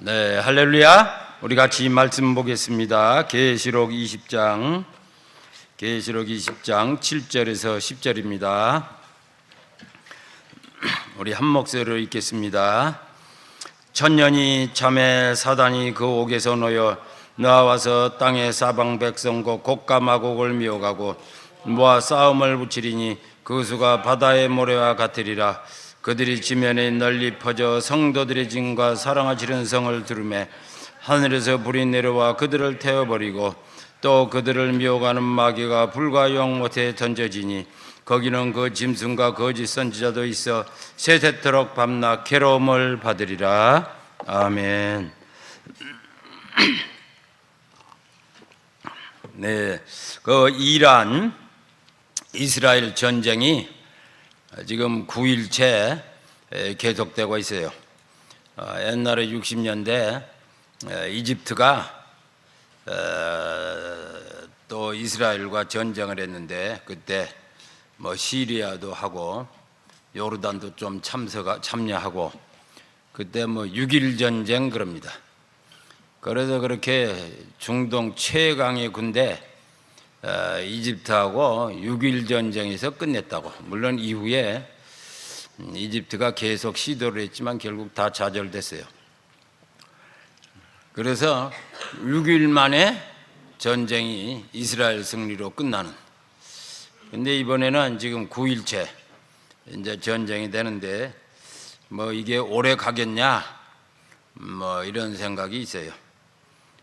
네, 할렐루야. 우리 같이 말씀 보겠습니다. 계시록 20장 7절에서 10절입니다. 우리 한 목소리로 읽겠습니다. 천년이 참에 사단이 그 옥에서 놓여 나와서 땅의 사방 백성과 곡과 마곡을 미워가고 모아 싸움을 붙이리니 그 수가 바다의 모래와 같으리라. 그들이 지면에 널리 퍼져 성도들의 진과 사랑하시는 성을 두르매 하늘에서 불이 내려와 그들을 태워버리고 또 그들을 미워가는 마귀가 불과 영못에 던져지니 거기는 그 짐승과 거짓 선지자도 있어 세세토록 밤낮 괴로움을 받으리라. 아멘. 네, 그 이란 이스라엘 전쟁이 지금 9일째 계속되고 있어요. 옛날에 60년대 이집트가 또 이스라엘과 전쟁을 했는데 그때 뭐 시리아도 하고 요르단도 좀 참여하고 그때 뭐 6.1 전쟁 그럽니다. 그래서 그렇게 중동 최강의 군대 이집트하고 6.1 전쟁에서 끝냈다고. 물론 이후에 이집트가 계속 시도를 했지만 결국 다 좌절됐어요. 그래서 6일 만에 전쟁이 이스라엘 승리로 끝나는. 근데 이번에는 지금 9일째 이제 전쟁이 되는데 뭐 이게 오래 가겠냐 뭐 이런 생각이 있어요.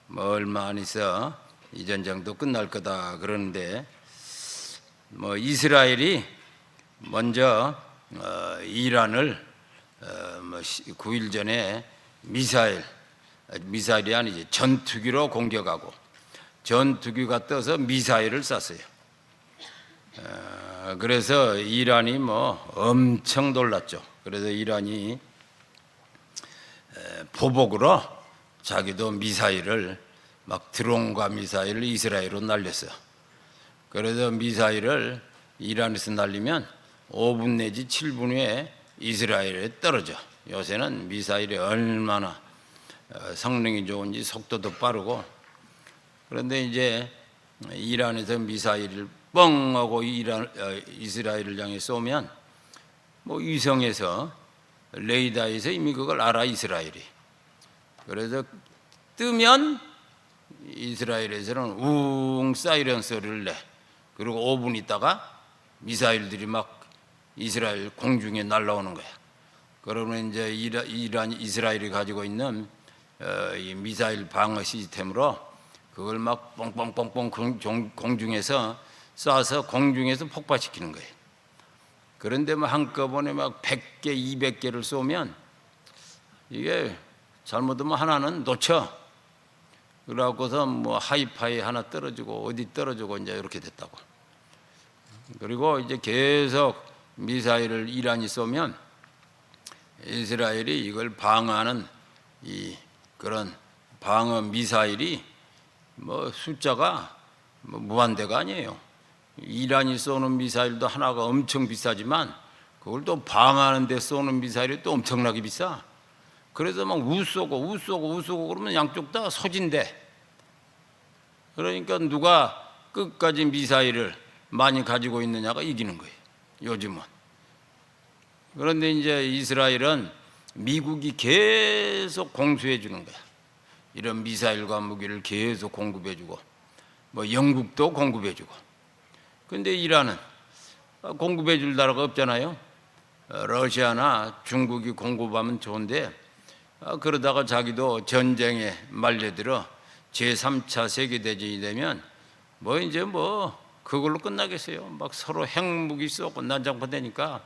뭐 얼마 안 있어 이 전쟁도 끝날 거다 그러는데 뭐 이스라엘이 먼저 이란을 9일 전에 미사일이 아니지 전투기로 공격하고 전투기가 떠서 미사일을 쐈어요. 그래서 이란이 뭐 엄청 놀랐죠. 그래서 이란이 보복으로 자기도 미사일을 막 드론과 미사일을 이스라엘로 날렸어요. 그래서 미사일을 이란에서 날리면 5분 내지 7분 후에 이스라엘에 떨어져. 요새는 미사일이 얼마나 성능이 좋은지 속도도 빠르고. 그런데 이제 이란에서 미사일을 뻥 하고 이스라엘을 향해 쏘면 뭐 위성에서 레이더에서 이미 그걸 알아 이스라엘이. 그래서 뜨면 이스라엘에서는 웅 사이렌 소리를 내. 그리고 5분 있다가 미사일들이 막 이스라엘 공중에 날아오는 거야. 그러면 이제 이스라엘이 가지고 있는 이 미사일 방어 시스템으로 그걸 막 뻥뻥뻥뻥 공중에서 쏴서 공중에서 폭발시키는 거예요. 그런데 뭐 한꺼번에 막 100개, 200개를 쏘면 이게 잘못하면 하나는 놓쳐. 그러고서 뭐 하이파이 하나 떨어지고 어디 떨어지고 이제 이렇게 됐다고. 그리고 이제 계속 미사일을 이란이 쏘면 이스라엘이 이걸 방어하는 이 그런 방어 미사일이 뭐 숫자가 뭐 무한대가 아니에요. 이란이 쏘는 미사일도 하나가 엄청 비싸지만 그걸 또 방어하는 데 쏘는 미사일이 또 엄청나게 비싸. 그래서 막 우쏘고 그러면 양쪽 다 소진돼. 그러니까 누가 끝까지 미사일을 많이 가지고 있느냐가 이기는 거예요, 요즘은. 그런데 이제 이스라엘은 미국이 계속 공수해 주는 거야. 이런 미사일과 무기를 계속 공급해 주고 뭐 영국도 공급해 주고. 근데 이란은 공급해 줄 나라가 없잖아요. 러시아나 중국이 공급하면 좋은데 그러다가 자기도 전쟁에 말려들어 제3차 세계대전이 되면 뭐 이제 뭐 그걸로 끝나겠어요. 막 서로 핵무기 쏘고 난장판 되니까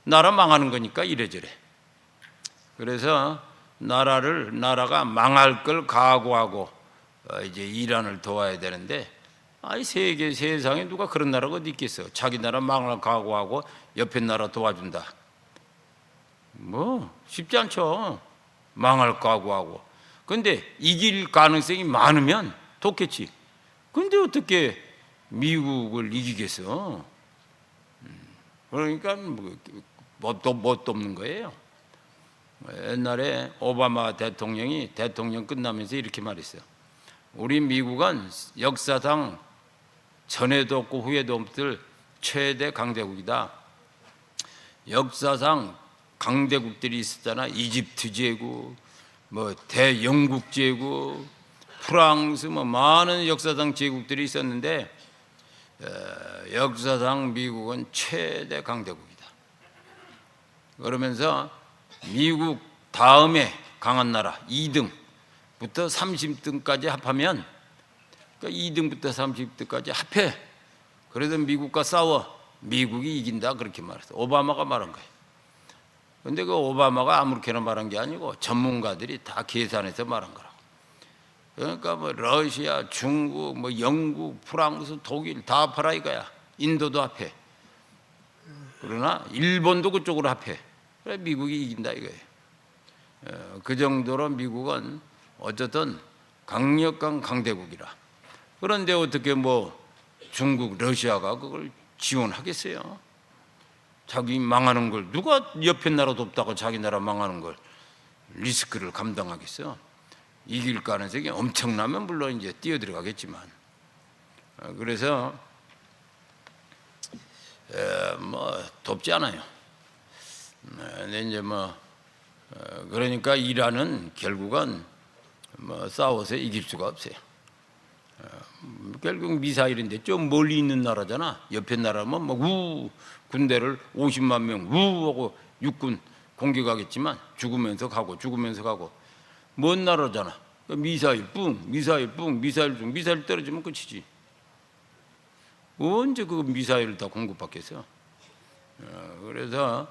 나라 망하는 거니까 이래저래. 그래서 나라가 망할 걸 각오하고 이제 이란을 도와야 되는데 아이 세상에 누가 그런 나라가 어디 있겠어. 자기 나라 망할 각오하고 옆에 나라 도와준다. 뭐 쉽지 않죠. 망할 각오하고. 근데 이길 가능성이 많으면 좋겠지. 근데 어떻게 미국을 이기겠어? 그러니까 뭣도 없는 거예요. 옛날에 오바마 대통령이 대통령 끝나면서 이렇게 말했어요. 우리 미국은 역사상 전에도 없고 후에도 없을 최대 강대국이다. 역사상 강대국들이 있었잖아. 이집트 제국, 뭐 대영국 제국, 프랑스, 뭐 많은 역사상 제국들이 있었는데 역사상 미국은 최대 강대국이다. 그러면서 미국 다음에 강한 나라 2등부터 30등까지 합하면, 그러니까 2등부터 30등까지 합해. 그래서 미국과 싸워. 미국이 이긴다, 그렇게 말했어. 오바마가 말한 거예요. 근데 그 오바마가 아무렇게나 말한 게 아니고 전문가들이 다 계산해서 말한 거라고. 그러니까 뭐 러시아, 중국, 뭐 영국, 프랑스, 독일 다 합하라 이거야. 인도도 합해. 그러나 일본도 그쪽으로 합해. 그래 미국이 이긴다 이거예요. 그 정도로 미국은 어쨌든 강력한 강대국이라. 그런데 어떻게 뭐 중국, 러시아가 그걸 지원하겠어요? 자기 망하는 걸 누가 옆에 나라 돕다고 자기 나라 망하는 걸 리스크를 감당하겠어요? 이길 가능성이 엄청나면 물론 이제 뛰어들어가겠지만, 그래서 뭐 돕지 않아요. 근데 이제 뭐 그러니까 이란은 결국은 뭐 싸워서 이길 수가 없어요. 결국 미사일인데 좀 멀리 있는 나라잖아. 옆에 나라면 뭐 군대를 50만 명 하고 육군 공격하겠지만 죽으면서 가고 먼 나라잖아. 미사일 뿡, 미사일 뿡, 미사일 뿡, 미사일 떨어지면 끝이지. 언제 그 미사일을 다 공급받겠어? 그래서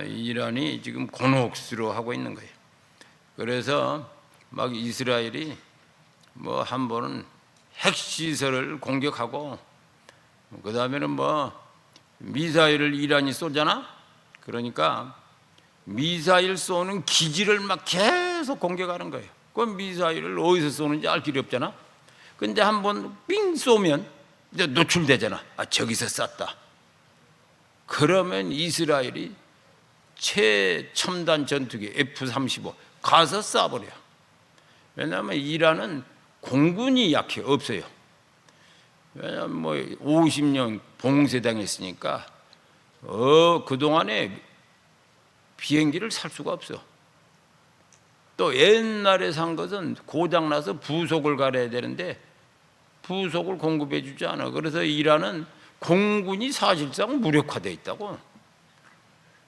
이란이 지금 곤혹스러워하고 있는 거예요. 그래서 막 이스라엘이 뭐 한 번은 핵시설을 공격하고, 그 다음에는 뭐 미사일을 이란이 쏘잖아. 그러니까 미사일 쏘는 기지를 막 계속 공격하는 거예요. 그 미사일을 어디서 쏘는지 알 길이 없잖아. 근데 한 번 삥 쏘면 이제 노출되잖아. 아, 저기서 쐈다. 그러면 이스라엘이 최첨단 전투기 F-35 가서 쏴버려. 왜냐하면 이란은 공군이 약해, 없어요. 왜냐하면 뭐 50년 봉쇄당했으니까 그동안에 비행기를 살 수가 없어. 또 옛날에 산 것은 고장나서 부속을 갈아야 되는데 부속을 공급해 주지 않아. 그래서 이란은 공군이 사실상 무력화되어 있다고.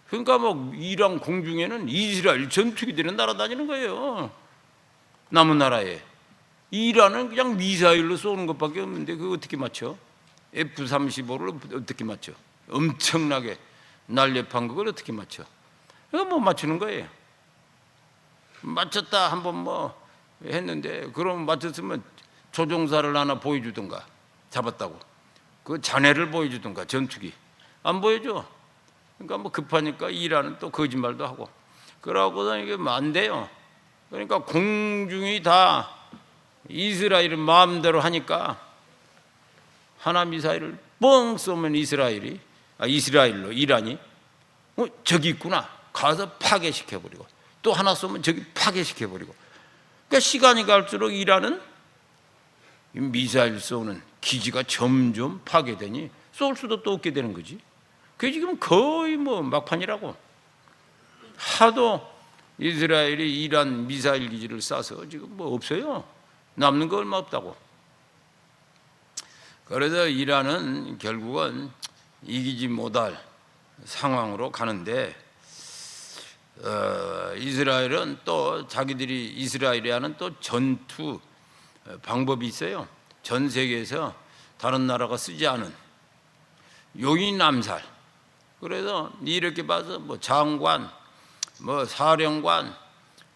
그러니까 뭐 이란 공중에는 이스라엘 전투기들이 날아다니는 거예요. 남은 나라에. 이란은 그냥 미사일로 쏘는 것밖에 없는데 그거 어떻게 맞춰? F-35를 어떻게 맞춰? 엄청나게 날렵한 그걸 어떻게 맞춰? 이거 못 맞추는 거예요. 맞췄다 한번 뭐 했는데, 그럼 맞췄으면 조종사를 하나 보여주든가, 잡았다고 그 잔해를 보여주든가, 전투기 안 보여줘. 그러니까 뭐 급하니까 이란은 또 거짓말도 하고, 그러고서 이게 안 돼요. 그러니까 공중이 다 이스라엘은 마음대로 하니까 하나 미사일을 뻥 쏘면 이스라엘로 이란이 저기 있구나 가서 파괴시켜버리고, 또 하나 쏘면 저기 파괴시켜버리고. 그러니까 시간이 갈수록 이란은 미사일 쏘는 기지가 점점 파괴되니 쏠 수도 또 없게 되는 거지. 그게 지금 거의 뭐 막판이라고. 하도 이스라엘이 이란 미사일 기지를 쏴서 지금 뭐 없어요. 남는 거 얼마 없다고. 그래서 이란은 결국은 이기지 못할 상황으로 가는데, 이스라엘은 또 자기들이 이스라엘이 하는 또 전투 방법이 있어요. 전 세계에서 다른 나라가 쓰지 않은 용인 암살. 그래서 이렇게 봐서 뭐 장관, 뭐 사령관,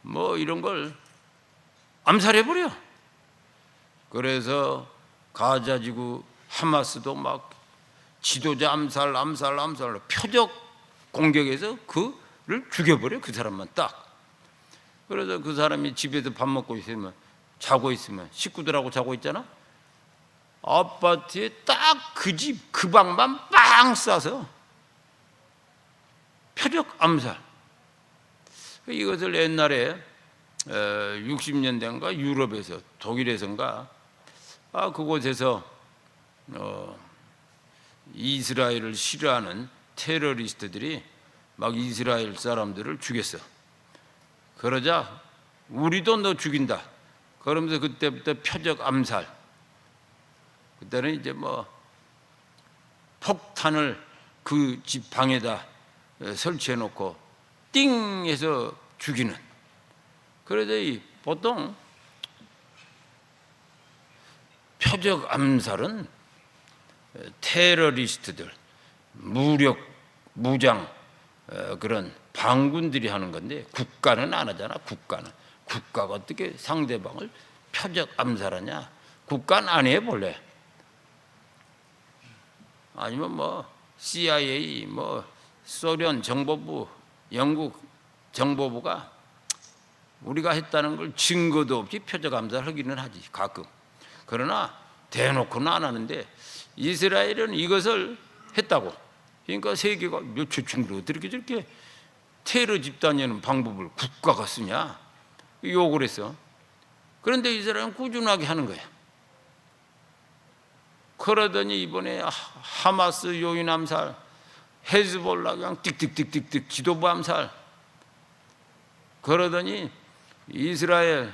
뭐 이런 걸 암살해버려. 그래서 가자지구 하마스도 막 지도자 암살 표적 공격해서 그를 죽여버려. 그 사람만 딱. 그래서 그 사람이 집에서 밥 먹고 있으면, 자고 있으면, 식구들하고 자고 있잖아. 아파트에 딱 그 집 그 방만 빵 쏴서 표적 암살. 이것을 옛날에 60년대인가 유럽에서 독일에선가 그곳에서 이스라엘을 싫어하는 테러리스트들이 막 이스라엘 사람들을 죽였어. 그러자 우리도 너 죽인다. 그러면서 그때부터 표적 암살. 그때는 이제 뭐 폭탄을 그 집 방에다 설치해 놓고 띵 해서 죽이는. 그래서 보통 표적 암살은 테러리스트들, 무장 그런 반군들이 하는 건데 국가는 안 하잖아. 국가가 어떻게 상대방을 표적 암살하냐? 국가는 안 해 본래. 아니면 뭐 CIA, 뭐 소련 정보부, 영국 정보부가 우리가 했다는 걸 증거도 없이 표적 암살하기는 하지 가끔. 그러나 대놓고는 안 하는데 이스라엘은 이것을 했다고. 그러니까 세계가 대충 어떻게 저렇게 테러 집단이라는 방법을 국가가 쓰냐 욕을 했어. 그런데 이스라엘은 꾸준하게 하는 거야. 그러더니 이번에 하마스 요인 암살, 헤즈볼라 그냥 띡띡띡띡 지도부 암살. 그러더니 이란이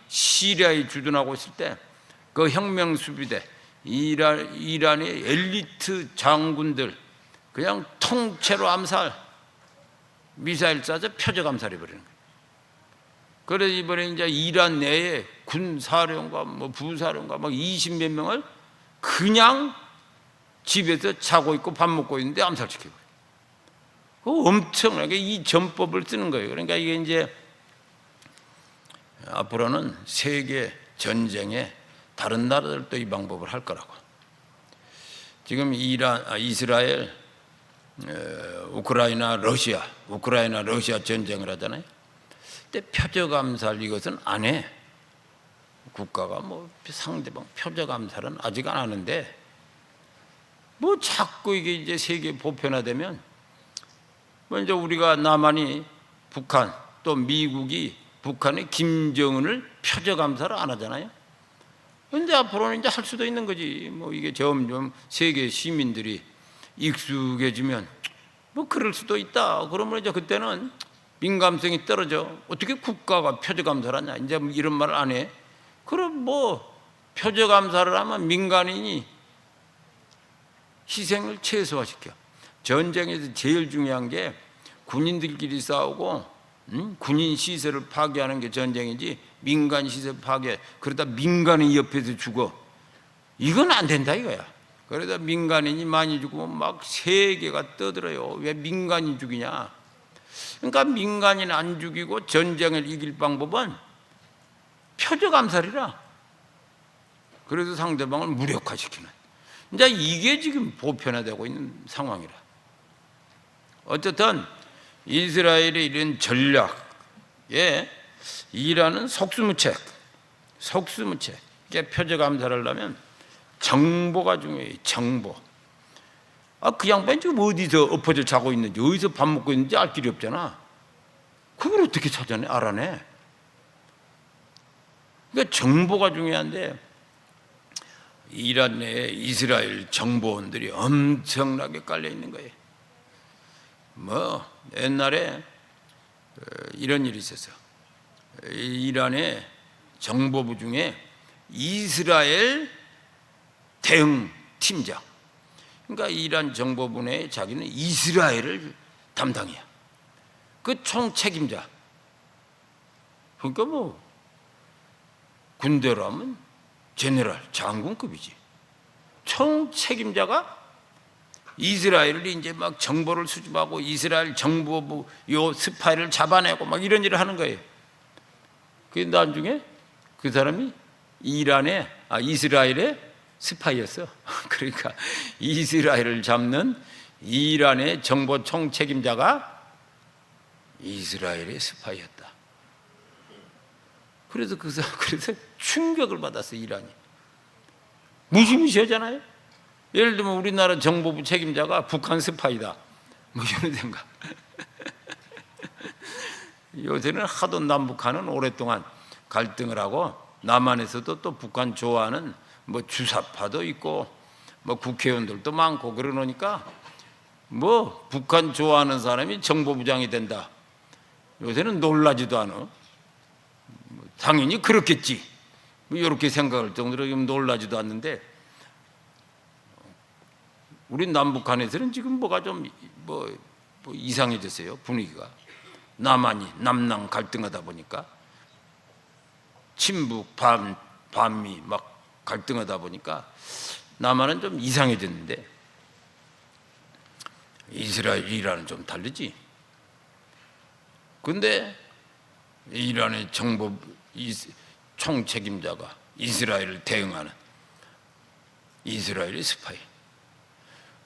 시리아에 주둔하고 있을 때 그 혁명 수비대 이란의 엘리트 장군들 그냥 통째로 암살, 미사일 쏴서 표적 암살해 버리는 거예요. 그래서 이번에 이제 이란 내에 군사령관, 뭐 부사령관 막 20몇 명을 그냥 집에서 자고 있고 밥 먹고 있는데 암살시키고. 엄청나게 이 전법을 쓰는 거예요. 그러니까 이게 이제 앞으로는 세계 전쟁에 다른 나라들도 이 방법을 할 거라고. 지금 이스라엘, 우크라이나 러시아 전쟁을 하잖아요. 근데 표적 암살 이것은 안 해. 국가가 뭐 상대방 표적 암살은 아직 안 하는데 뭐 자꾸 이게 이제 세계 보편화되면 먼저 우리가 남한이 북한 또 미국이 북한의 김정은을 표적 암살을 안 하잖아요. 그런데 앞으로는 이제 할 수도 있는 거지. 뭐 이게 점점 세계 시민들이 익숙해지면 뭐 그럴 수도 있다. 그러면 이제 그때는 민감성이 떨어져. 어떻게 국가가 표적 암살하냐? 이제 이런 말을 안 해. 그럼 뭐 표적 암살을 하면 민간인이 희생을 최소화시켜. 전쟁에서 제일 중요한 게 군인들끼리 싸우고 군인 시설을 파괴하는 게 전쟁이지 민간 시설 파괴 그러다 민간인이 옆에서 죽어. 이건 안 된다 이거야. 그러다 민간인이 많이 죽으면 막 세계가 떠들어요. 왜 민간인 죽이냐. 그러니까 민간인 안 죽이고 전쟁을 이길 방법은 표적 암살이라. 그래서 상대방을 무력화시키는. 이제 이게 지금 보편화되고 있는 상황이라. 어쨌든 이스라엘의 이런 전략에 이란은 속수무책. 이게 표적 암살을 하려면 정보가 중요해요. 정보. 그 양반이 지금 어디서 엎어져 자고 있는지 어디서 밥 먹고 있는지 알 길이 없잖아. 그걸 어떻게 알아내? 그러니까 정보가 중요한데 이란 내에 이스라엘 정보원들이 엄청나게 깔려 있는 거예요. 뭐 옛날에 이런 일이 있었어. 이란의 정보부 중에 이스라엘 대응 팀장. 그러니까 이란 정보부 내에 자기는 이스라엘을 담당이야. 그 총 책임자. 그러니까 뭐 군대로 하면 제네럴 장군급이지. 총 책임자가 이스라엘이 이제 막 정보를 수집하고 이스라엘 정보부 요 스파이를 잡아내고 막 이런 일을 하는 거예요. 그 나중에 그 사람이 이스라엘의 스파이였어. 그러니까 이스라엘을 잡는 이란의 정보 총 책임자가 이스라엘의 스파이였다. 그래서 그래서 충격을 받았어 이란이. 무시무시하잖아요. 예를 들면 우리나라 정보부 책임자가 북한 스파이다. 뭐 이런 생각. 요새는 하도 남북한은 오랫동안 갈등을 하고 남한에서도 또 북한 좋아하는 뭐 주사파도 있고 뭐 국회의원들도 많고 그러니까 뭐 북한 좋아하는 사람이 정보부장이 된다. 요새는 놀라지도 않아. 당연히 그렇겠지. 뭐 이렇게 생각할 정도로 놀라지도 않는데 우리 남북한에서는 지금 뭐가 좀 뭐 이상해졌어요. 분위기가. 남한이 남남 갈등하다 보니까 친북 반미 막 갈등하다 보니까 남한은 좀 이상해졌는데 이스라엘, 이란은 좀 다르지. 근데 이란의 정보 총책임자가 이스라엘을 대응하는 이스라엘의 스파이.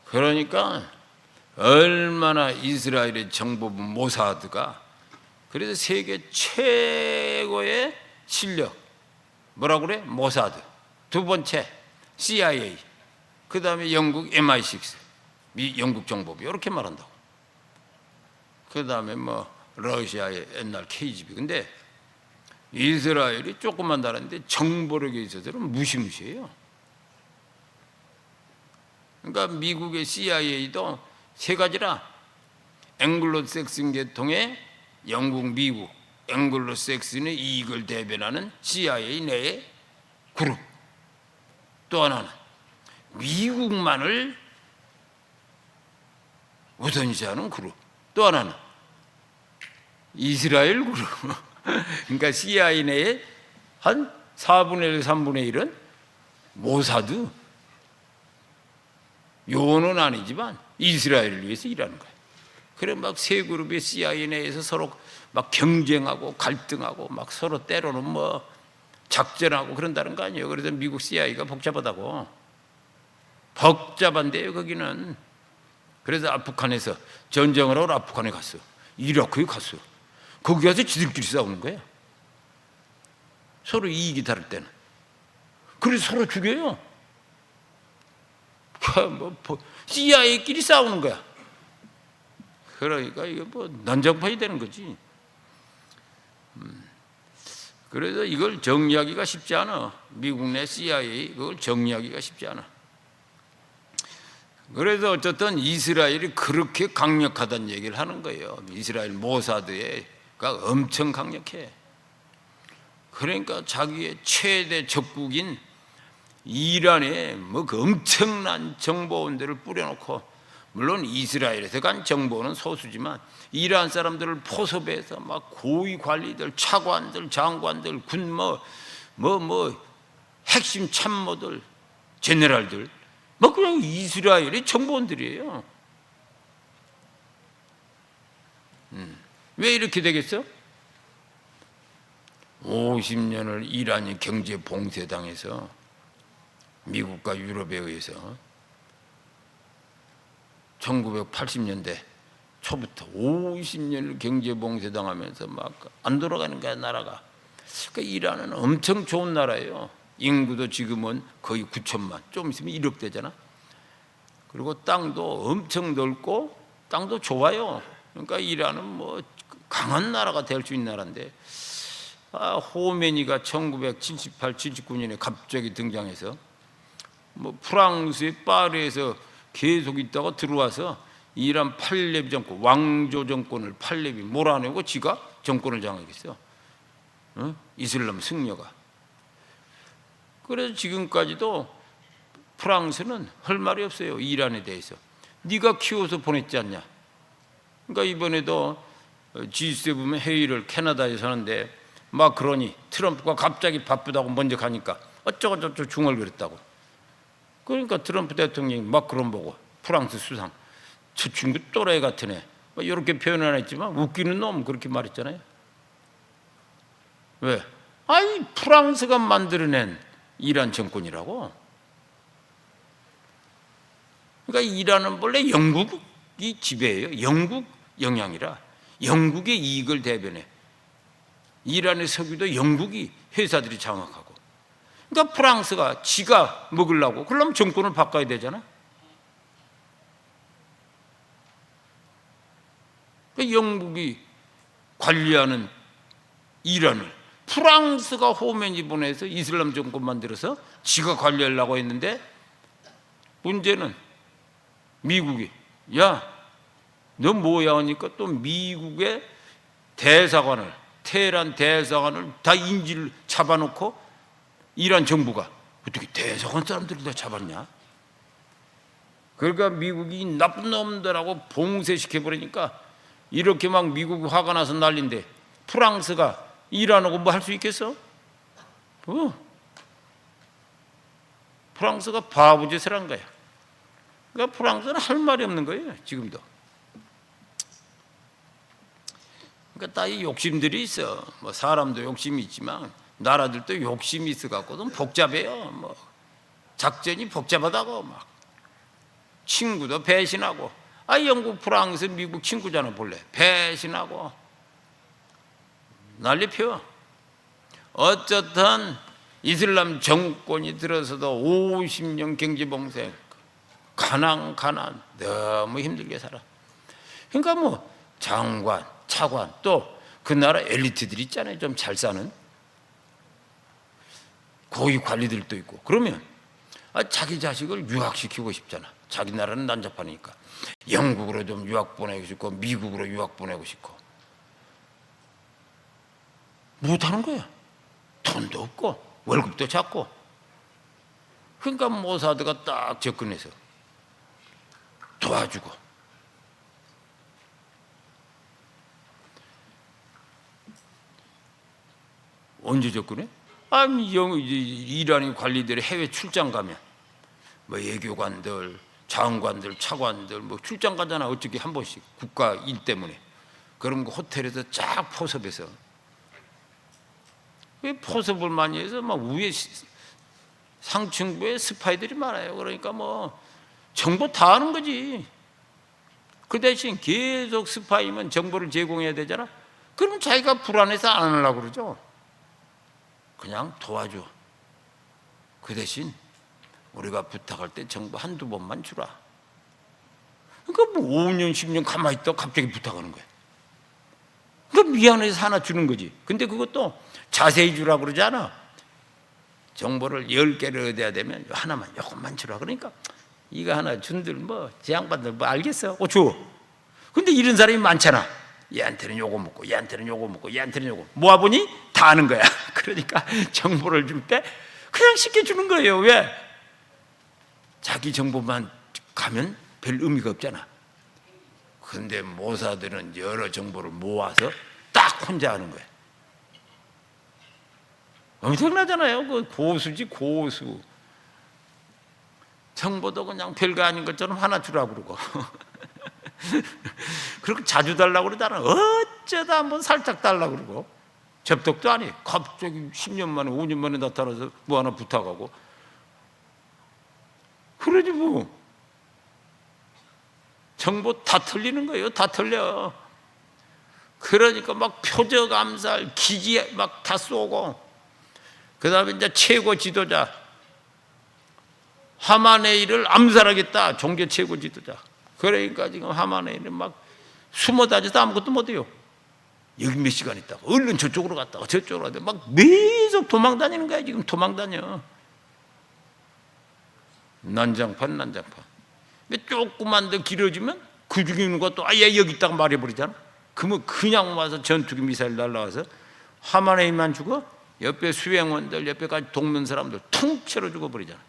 그러니까 얼마나 이스라엘의 정보부 모사드가 그래서 세계 최고의 실력 뭐라고 그래? 모사드. 두 번째 CIA. 그 다음에 영국 MI6 영국 정보부 이렇게 말한다고. 그 다음에 뭐 러시아의 옛날 KGB. 근데 이스라엘이 조그만 나라인데 정보력에 있어서는 무시무시해요. 그러니까 미국의 CIA도 세 가지라. 앵글로색슨 계통의 영국, 미국, 앵글로색슨의 이익을 대변하는 CIA 내의 그룹. 또 하나는 미국만을 우선시하는 그룹. 또 하나는 이스라엘 그룹. 그러니까 CIA 내의 한 4분의 1, 3분의 1은 모사드. 요는 아니지만 이스라엘을 위해서 일하는 거예요. 그래 막 세 그룹의 CIA 내에서 서로 막 경쟁하고 갈등하고 막 서로 때로는 뭐 작전하고 그런다는 거 아니에요. 그래서 미국 CIA가 복잡하다고. 복잡한데요 거기는. 그래서 아프간에서 전쟁을 하러 아프간에 갔어. 이라크에 갔어. 거기 가서 지들끼리 싸우는 거야. 서로 이익이 다를 때는. 그래서 서로 죽여요. CIA끼리 싸우는 거야. 그러니까 이게 뭐 난장판이 되는 거지. 그래서 이걸 정리하기가 쉽지 않아. 미국 내 CIA 그걸 정리하기가 쉽지 않아. 그래서 어쨌든 이스라엘이 그렇게 강력하다는 얘기를 하는 거예요. 이스라엘 모사드가 엄청 강력해. 그러니까 자기의 최대 적국인 이란에 뭐 그 엄청난 정보원들을 뿌려놓고, 물론 이스라엘에서 간 정보는 소수지만 이란 사람들을 포섭해서 막 고위 관리들, 차관들, 장관들, 군 핵심 참모들, 제네랄들 뭐 그냥 이스라엘의 정보원들이에요. 왜 이렇게 되겠어? 50년을 이란이 경제 봉쇄당해서 미국과 유럽에 의해서 1980년대 초부터 50년을 경제 봉쇄당하면서 막 안 돌아가는 거야 나라가. 그러니까 이란은 엄청 좋은 나라예요. 인구도 지금은 거의 9천만, 좀 있으면 1억 되잖아. 그리고 땅도 엄청 넓고 땅도 좋아요. 그러니까 이란은 뭐 강한 나라가 될 수 있는 나라인데, 호메니가 1978, 79년에 갑자기 등장해서 뭐 프랑스의 파리에서 계속 있다가 들어와서 이란 팔레비 정권, 왕조 정권을 팔레비 몰아내고 지가 정권을 장악했어. 이슬람 승려가. 그래서 지금까지도 프랑스는 할 말이 없어요. 이란에 대해서. 네가 키워서 보냈지 않냐. 그러니까 이번에도 G7 회의를 캐나다에서 하는데 마크론이 트럼프가 갑자기 바쁘다고 먼저 가니까 어쩌고저쩌고 중얼거렸다고. 그러니까 트럼프 대통령이 마크론 보고, 프랑스 수상, 저 친구 또라이 같은 애, 이렇게 표현은 안 했지만 웃기는 놈 그렇게 말했잖아요. 왜? 아니 프랑스가 만들어낸 이란 정권이라고. 그러니까 이란은 원래 영국이 지배예요. 영국 영향이라 영국의 이익을 대변해. 이란의 석유도 영국이 회사들이 장악하고. 그러니까 프랑스가 지가 먹으려고 그러면 정권을 바꿔야 되잖아. 그러니까 영국이 관리하는 이란을 프랑스가 호메니 보내서 이슬람 정권 만들어서 지가 관리하려고 했는데, 문제는 미국이 야, 너 뭐야 하니까 또 미국의 대사관을, 테헤란 대사관을 다 인질 잡아놓고 이란 정부가 어떻게 대사관 사람들을 다 잡았냐? 그러니까 미국이 나쁜 놈들하고 봉쇄시켜버리니까 이렇게 막 미국이 화가 나서 난린데 프랑스가 이란하고 뭐 할 수 있겠어? 프랑스가 바보짓을 한 거야. 그러니까 프랑스는 할 말이 없는 거예요, 지금도. 그러니까 다 이 욕심들이 있어. 뭐 사람도 욕심이 있지만 나라들도 욕심이 있어갖고는 복잡해요. 뭐 작전이 복잡하다고 막 친구도 배신하고, 영국, 프랑스, 미국 친구잖아 본래. 배신하고 난리 펴. 어쨌든 이슬람 정권이 들어서도 50년 경제봉쇄, 가난 너무 힘들게 살아. 그러니까 뭐 장관, 차관, 또 그 나라 엘리트들이 있잖아요. 좀 잘 사는 고위 관리들도 있고. 그러면 자기 자식을 유학시키고 싶잖아. 자기 나라는 난잡하니까 영국으로 좀 유학 보내고 싶고 미국으로 유학 보내고 싶고. 못하는 거야. 돈도 없고 월급도 작고. 그러니까 모사드가 딱 접근해서 도와주고. 언제 접근해? 이란이 관리들이 해외 출장 가면 뭐 외교관들, 장관들, 차관들 뭐 출장 가잖아. 어떻게 한 번씩 국가 일 때문에. 그럼 그 호텔에서 쫙 포섭해서, 왜 포섭을 많이 해서 막 위에 상층부에 스파이들이 많아요. 그러니까 뭐 정보 다 아는 거지. 그 대신 계속 스파이면 정보를 제공해야 되잖아. 그럼 자기가 불안해서 안 하려고 그러죠. 그냥 도와줘. 그 대신 우리가 부탁할 때 정보 한두 번만 주라. 그러니까 뭐 5년 10년 가만히 있다가 갑자기 부탁하는 거야. 그러니까 미안해서 하나 주는 거지. 근데 그것도 자세히 주라고 그러지 않아. 정보를 10개를 얻어야 되면 하나만, 요것만 주라. 그러니까 이거 하나 준들 뭐 제양반들 뭐 알겠어. 줘. 근데 이런 사람이 많잖아. 얘한테는 요거 먹고 얘한테는 요거 먹고 얘한테는 요거 모아보니 다 아는 거야. 그러니까 정보를 줄 때 그냥 쉽게 주는 거예요. 왜? 자기 정보만 가면 별 의미가 없잖아. 근데 모사들은 여러 정보를 모아서 딱 혼자 하는 거야. 엄청나잖아요. 그 고수지, 고수. 정보도 그냥 별거 아닌 것처럼 하나 주라고 그러고 그렇게 자주 달라고 그러잖아. 어쩌다 한번 살짝 달라고 그러고. 접촉도 아니. 갑자기 10년 만에 5년 만에 나타나서 뭐 하나 부탁하고. 그러지 뭐. 정보 다 틀리는 거예요. 다 틀려. 그러니까 막 표적 암살, 기지 막 다 쏘고. 그 다음에 이제 최고 지도자 하마네이를 암살하겠다. 종교 최고 지도자. 그러니까 지금 하마네이는 막 숨어 다녀서 아무것도 못해요. 여기 몇 시간 있다가 얼른 저쪽으로 갔다가 저쪽으로 갔다가 막 계속 도망 다니는 거야. 지금 도망 다녀. 난장판. 근데 조금만 더 길어지면 그 중에 있는 것도 아예 여기 있다가 말해버리잖아. 그러면 그냥 와서 전투기 미사일 날라와서 하마네이만 죽어? 옆에 수행원들, 옆에까지 동문 사람들 통째로 죽어버리잖아.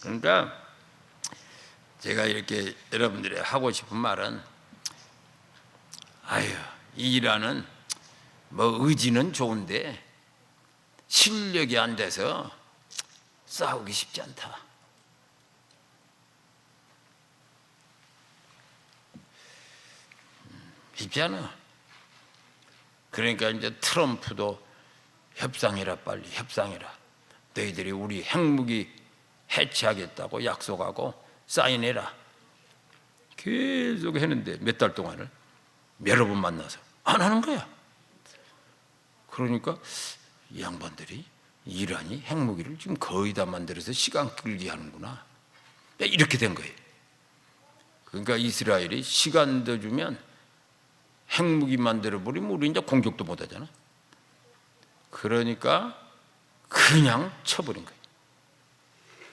그러니까 제가 이렇게 여러분들이 하고 싶은 말은, 이란은 뭐 의지는 좋은데 실력이 안 돼서 싸우기 쉽지 않다. 쉽지 않아. 그러니까 이제 트럼프도 협상해라, 빨리 협상해라. 너희들이 우리 핵무기 해체하겠다고 약속하고 사인해라. 계속 했는데 몇 달 동안을 여러 번 만나서 안 하는 거야. 그러니까 이 양반들이 이란이 핵무기를 지금 거의 다 만들어서 시간 끌기 하는구나. 이렇게 된 거예요. 그러니까 이스라엘이 시간 더 주면 핵무기 만들어버리면 우리 이제 공격도 못하잖아. 그러니까 그냥 쳐버린 거예요.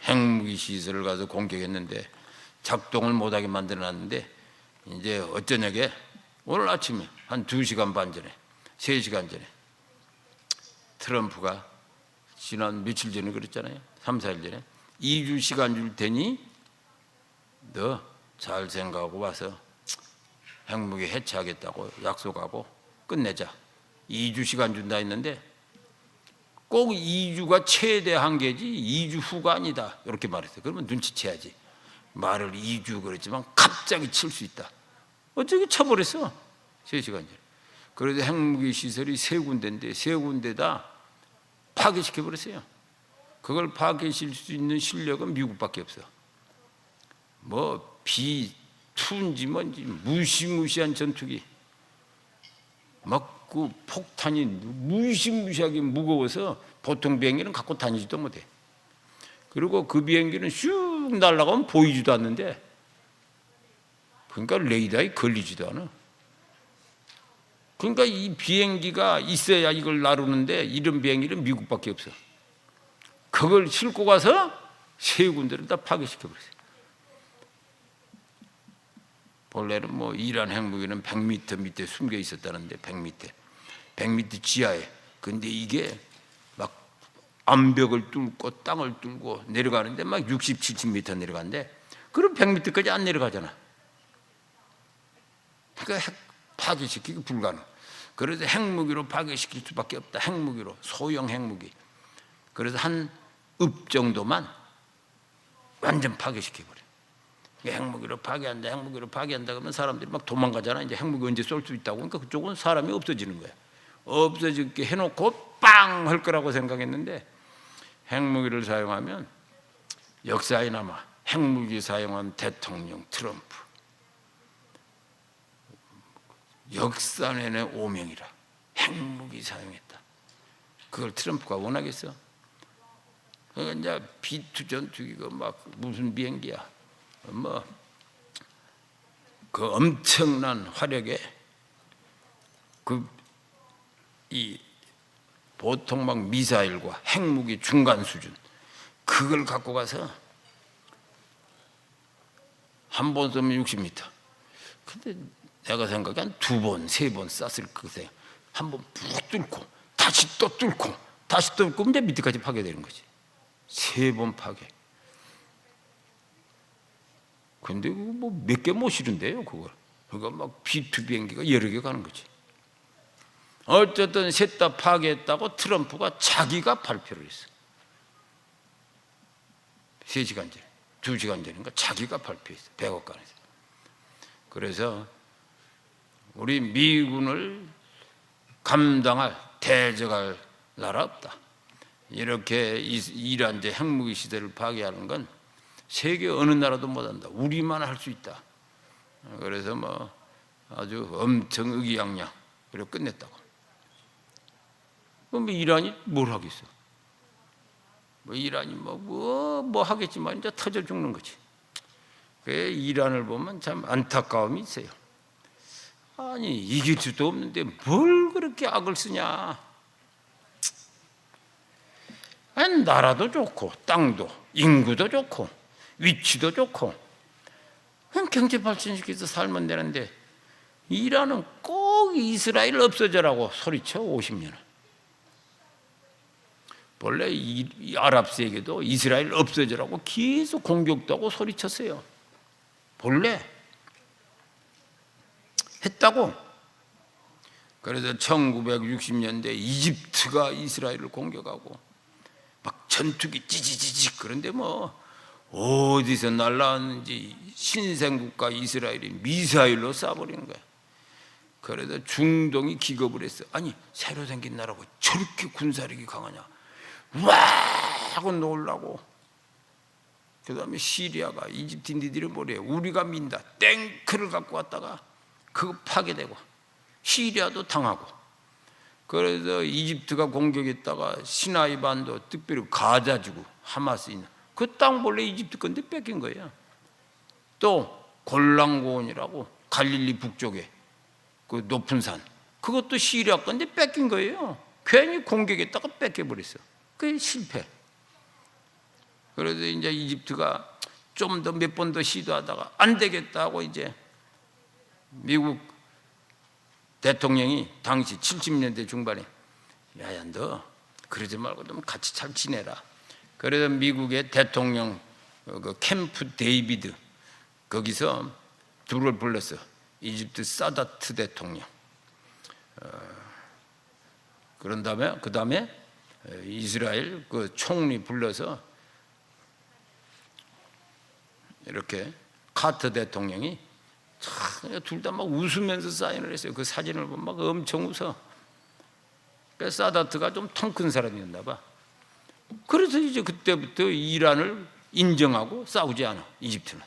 핵무기 시설을 가서 공격했는데 작동을 못하게 만들어놨는데 이제 어쩌냐게 오늘 아침에 한 2시간 반 전에 3시간 전에 트럼프가 지난 며칠 전에 그랬잖아요. 3, 4일 전에 2주 시간 줄 테니 너 잘 생각하고 와서 핵무기 해체하겠다고 약속하고 끝내자. 2주 시간 준다 했는데 꼭 2주가 최대 한계지 2주 후가 아니다 이렇게 말했어요. 그러면 눈치채야지. 말을 2주 그랬지만 갑자기 칠 수 있다. 어떻게 쳐버렸어 3시간 전에. 그래서 핵무기 시설이 3군데인데 3군데다 파괴시켜버렸어요. 그걸 파괴시킬 수 있는 실력은 미국밖에 없어. 뭐 B2인지 뭔지 무시무시한 전투기 막 그 폭탄이 무시무시하게 무거워서 보통 비행기는 갖고 다니지도 못해. 그리고 그 비행기는 슉 날아가면 보이지도 않는데 그러니까 레이더에 걸리지도 않아. 그러니까 이 비행기가 있어야 이걸 나르는데 이런 비행기는 미국밖에 없어. 그걸 싣고 가서 3군데를 다 파괴시켜버렸어요. 본래는 뭐 이란 핵무기는 100m 밑에 숨겨 있었다는데 100m 지하에. 근데 이게 막 암벽을 뚫고 땅을 뚫고 내려가는데 막 60, 70m 내려가는데 그럼 100m까지 안 내려가잖아. 그러니까 핵 파괴시키기 불가능. 그래서 핵무기로 파괴시킬 수밖에 없다. 핵무기로, 소형 핵무기. 그래서 한 읍 정도만 완전 파괴시켜버려. 핵무기로 파괴한다, 핵무기로 파괴한다 그러면 사람들이 막 도망가잖아. 이제 핵무기 언제 쏠 수 있다고. 그러니까 그쪽은 사람이 없어지는 거야. 없어지게 해놓고 빵 할 거라고 생각했는데 핵무기를 사용하면 역사에 남아. 핵무기 사용한 대통령 트럼프 역사 내내 오명이라. 핵무기 사용했다. 그걸 트럼프가 원하겠어? 그러니까 이제 B2 전투기가 막 무슨 비행기야? 뭐 그 엄청난 화력에 이 보통 막 미사일과 핵무기 중간 수준 그걸 갖고 가서 한 번 쏘면 60m. 근데 내가 생각에 한 2번, 3번 쐈을 거세요. 한 번 푹 뚫고 다시 또 뚫고 다시 또 뚫고 이제 밑에까지 파괴되는 거지. 3번 파괴. 근데 뭐 몇 개 못 실은데요, 그걸. 그러니까 막 B2 비행기가 여러 개 가는 거지. 어쨌든 셋 다 파괴했다고 트럼프가 자기가 발표를 했어. 3시간 전에, 2시간 전인가 자기가 발표했어. 백악관에서. 그래서 우리 미군을 감당할, 대적할 나라 없다. 이렇게 이란제 핵무기 시대를 파괴하는 건 세계 어느 나라도 못한다. 우리만 할 수 있다. 그래서 뭐 아주 엄청 의기양양 그리고 끝냈다고. 그럼 이란이 뭘 하겠어? 뭐 이란이 뭐 하겠지만 이제 터져 죽는 거지. 그 이란을 보면 참 안타까움이 있어요. 아니 이길 수도 없는데 뭘 그렇게 악을 쓰냐? 아니 나라도 좋고 땅도 인구도 좋고 위치도 좋고 경제 발전시켜서 살면 되는데 이란은 꼭 이스라엘 없어져라고 소리쳐 50년을. 본래 이 아랍 세계도 이스라엘 없어져라고 계속 공격도 하고 소리쳤어요. 본래 했다고. 그래서 1960년대 이집트가 이스라엘을 공격하고 막 전투기 찌지지직. 그런데 뭐 어디서 날라왔는지 신생국가 이스라엘이 미사일로 쏴버리는 거야. 그래서 중동이 기겁을 했어. 아니 새로 생긴 나라고 저렇게 군사력이 강하냐. 와 하고 놀라고. 그 다음에 시리아가 이집트인들이 뭐래요? 우리가 민다. 탱크를 갖고 왔다가 그거 파괴되고 시리아도 당하고. 그래서 이집트가 공격했다가 시나이 반도 특별히 가자지구 하마스 있는 그 땅 본래 이집트 건데 뺏긴 거예요. 또 골란고원이라고 갈릴리 북쪽에 그 높은 산, 그것도 시리아 건데 뺏긴 거예요. 괜히 공격했다가 뺏겨버렸어. 그게 실패. 그래서 이제 이집트가 좀 더 몇 번 더 시도하다가 안 되겠다고 이제 미국 대통령이 당시 70년대 중반에 야야 너 그러지 말고 좀 같이 잘 지내라. 그래서 미국의 대통령 그 캠프 데이비드 거기서 둘을 불렀어. 이집트 사다트 대통령. 그런 다음에 그 다음에 이스라엘 그 총리 불러서 이렇게 카터 대통령이 둘 다 막 웃으면서 사인을 했어요. 그 사진을 보면 막 엄청 웃어. 그러니까 사다트가 좀 통 큰 사람이었나 봐. 그래서 이제 그때부터 이란을 인정하고 싸우지 않아, 이집트는.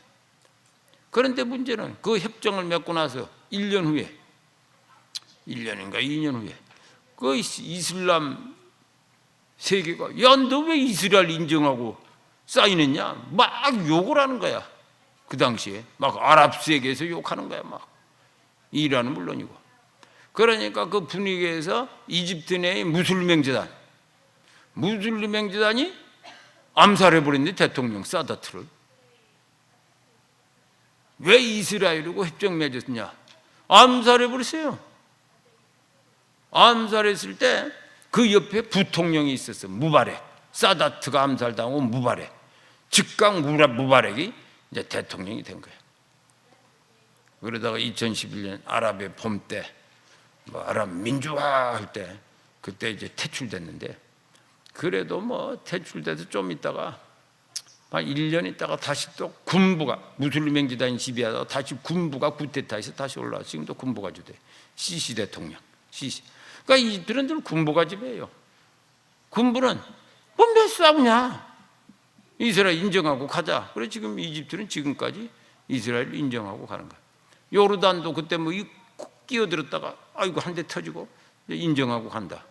그런데 문제는 그 협정을 맺고 나서 1년 후에 1년인가 2년 후에 그 이슬람 세계가 야 너 왜 이스라엘 인정하고 사인했냐 막 욕을 하는 거야. 그 당시에 막 아랍 세계에서 욕하는 거야. 막 이란은 물론이고. 그러니까 그 분위기에서 이집트 내의 무슬림 재단이 암살해버렸는데 대통령 사다트를. 왜 이스라엘하고 협정 맺었냐? 암살해버렸어요. 암살했을 때 그 옆에 부통령이 있었어. 무바렉. 사다트가 암살당하고 무바렉. 즉각 무바렉이 이제 대통령이 된 거예요. 그러다가 2011년 아랍의 봄 때, 뭐 아랍 민주화 할 때, 그때 이제 퇴출됐는데, 그래도 뭐 퇴출돼서 좀 있다가, 한 1년 있다가 다시 또 군부가, 무슬림 지단이 지배하다가 다시 군부가 쿠데타해서 다시 올라와. 지금도 군부가 주대. 시시 대통령. 시시. 그러니까 이들은 늘 군부가 지배해요. 군부는 뭐 몇 싸우냐? 이스라엘 인정하고 가자. 그래 지금 이집트는 지금까지 이스라엘 인정하고 가는 거야. 요르단도 그때 뭐 끼어들었다가 아이고 한 대 터지고 인정하고 간다.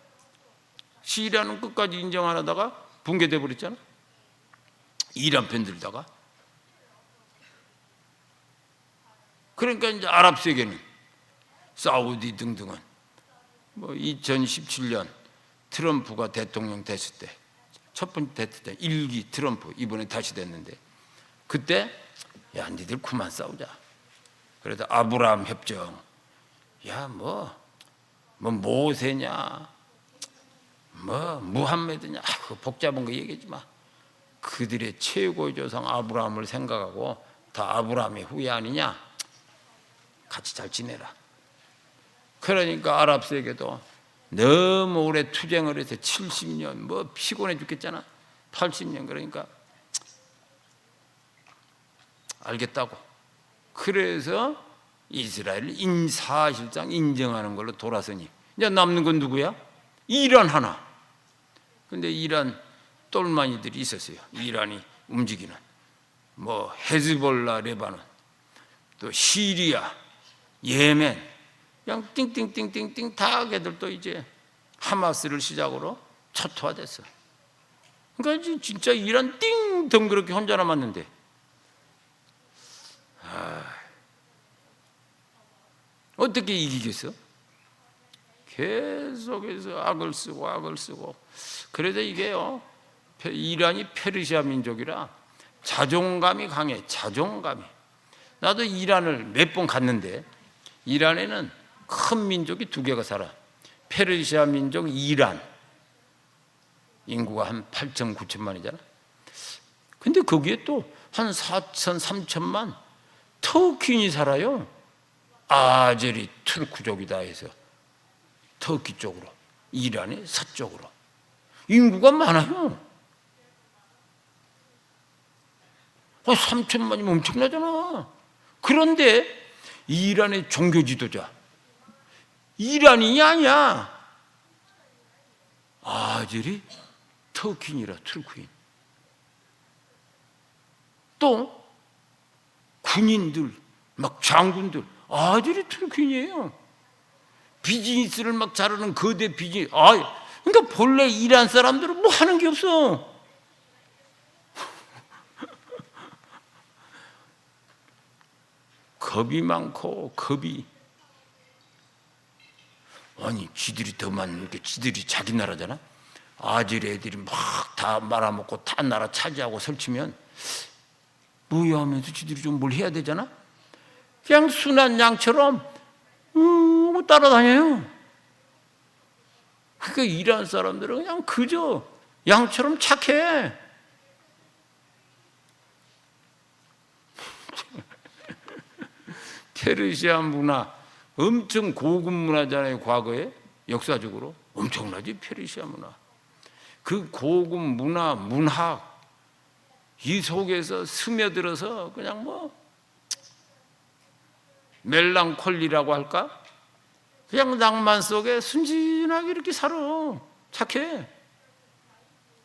시리아는 끝까지 인정 안 하다가 붕괴돼 버렸잖아. 이란 편 들다가. 그러니까 이제 아랍 세계는 사우디 등등은 뭐 2017년 트럼프가 대통령 됐을 때 첫 번째 됐을 때 1기 트럼프 이번에 다시 됐는데 그때 야 니들 그만 싸우자. 그래도 아브라함 협정 야 뭐 모세냐 뭐 무함메드냐 그 복잡한 거 얘기하지 마. 그들의 최고의 조상 아브라함을 생각하고 다 아브라함의 후예 아니냐. 같이 잘 지내라. 그러니까 아랍 세계도 너무 오래 투쟁을 해서 70년 뭐 피곤해 죽겠잖아. 80년 그러니까 알겠다고. 그래서 이스라엘을 사실상 인정하는 걸로 돌아서니 이제 남는 건 누구야? 이란 하나. 근데 이란 똘마니들이 있었어요. 이란이 움직이는 뭐 헤즈볼라 레바논 또 시리아 예멘 그냥 띵띵띵띵띵 다 걔들도 이제 하마스를 시작으로 초토화됐어. 그러니까 진짜 이란 띵 덩그렇게 혼자 남았는데 어떻게 이기겠어? 계속해서 악을 쓰고 그래서 이게요 이란이 페르시아 민족이라 자존감이 강해. 자존감이. 나도 이란을 몇 번 갔는데 이란에는 큰 민족이 두 개가 살아. 페르시아 민족 이란 인구가 한 8천 9천만이잖아. 근데 거기에 또 한 4천 3천만 터키인이 살아요. 아제리 투르크족이다 해서 터키 쪽으로 이란의 서쪽으로 인구가 많아요. 3천만이면 엄청나잖아. 그런데 이란의 종교 지도자 이란인이 아니야. 아제리 터키인이라 투르크인. 또 군인들 막 장군들 아제리 투르크인이에요. 비즈니스를 막 잘하는 거대 비즈니스. 그러니까 본래 이란 사람들은 뭐 하는 게 없어. 겁이 많고 겁이. 아니 지들이 더 많은 게 지들이 자기 나라잖아. 아질 애들이 막 다 말아먹고 다 나라 차지하고 설치면 뭐야 하면서 지들이 좀 뭘 해야 되잖아. 그냥 순한 양처럼 따라다녀요. 그러니까 이란 사람들은 그냥 그저 양처럼 착해. 페르시아 문화 엄청 고급 문화잖아요. 과거에 역사적으로 엄청나지. 페르시아 문화, 그 고급 문화, 문학 이 속에서 스며들어서 그냥 뭐 멜랑콜리라고 할까? 그냥 낭만 속에 순진하게 이렇게 살아. 착해.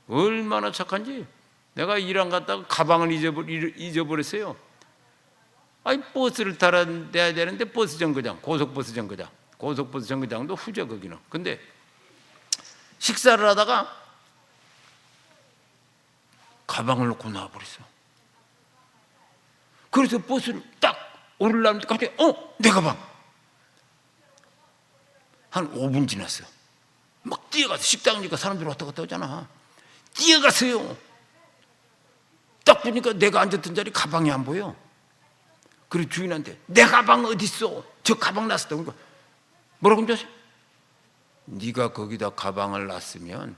얼마나 착한지. 내가 이란 갔다가 가방을 잊어버렸어요. 아니 버스를 타야 되는데 버스 정거장, 고속버스 정거장, 고속버스 정거장도 후져 거기는. 근데 식사를 하다가 가방을 놓고 나와버렸어. 그래서 버스를 딱 오르려는데 갑자기 내 가방. 한 5분 지났어. 막 뛰어가서 식당이니까 사람들이 왔다 갔다 하잖아. 뛰어갔어요. 딱 보니까 내가 앉았던 자리 가방이 안 보여. 그리고 주인한테 내 가방 어디 있어? 저 가방 놨었다. 그러니까 뭐라고 하지? 네가 거기다 가방을 놨으면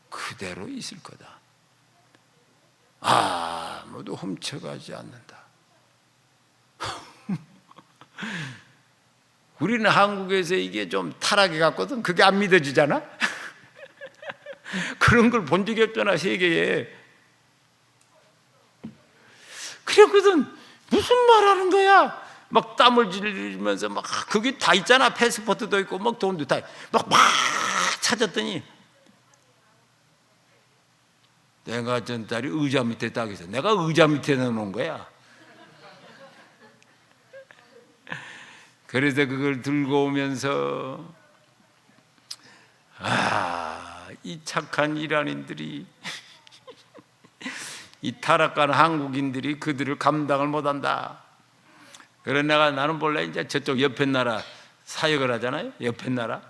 그대로 있을 거다. 아무도 훔쳐가지 않는다. 우리는 한국에서 이게 좀 타락해 갔거든. 그게 안 믿어지잖아. 그런 걸 본 적이 없잖아, 세계에. 그랬거든. 무슨 말하는 거야? 막 땀을 질리면서 막 그게 다 있잖아. 패스포트도 있고 막 돈도 다 막 찾았더니 내가 전달이 의자 밑에 딱 있어. 내가 의자 밑에 넣어놓은 거야. 그래서 그걸 들고 오면서 이 착한 이란인들이 이 타락한 한국인들이 그들을 감당을 못한다. 그래서 나는 본래 이제 저쪽 옆에 나라 사역을 하잖아요. 옆에 나라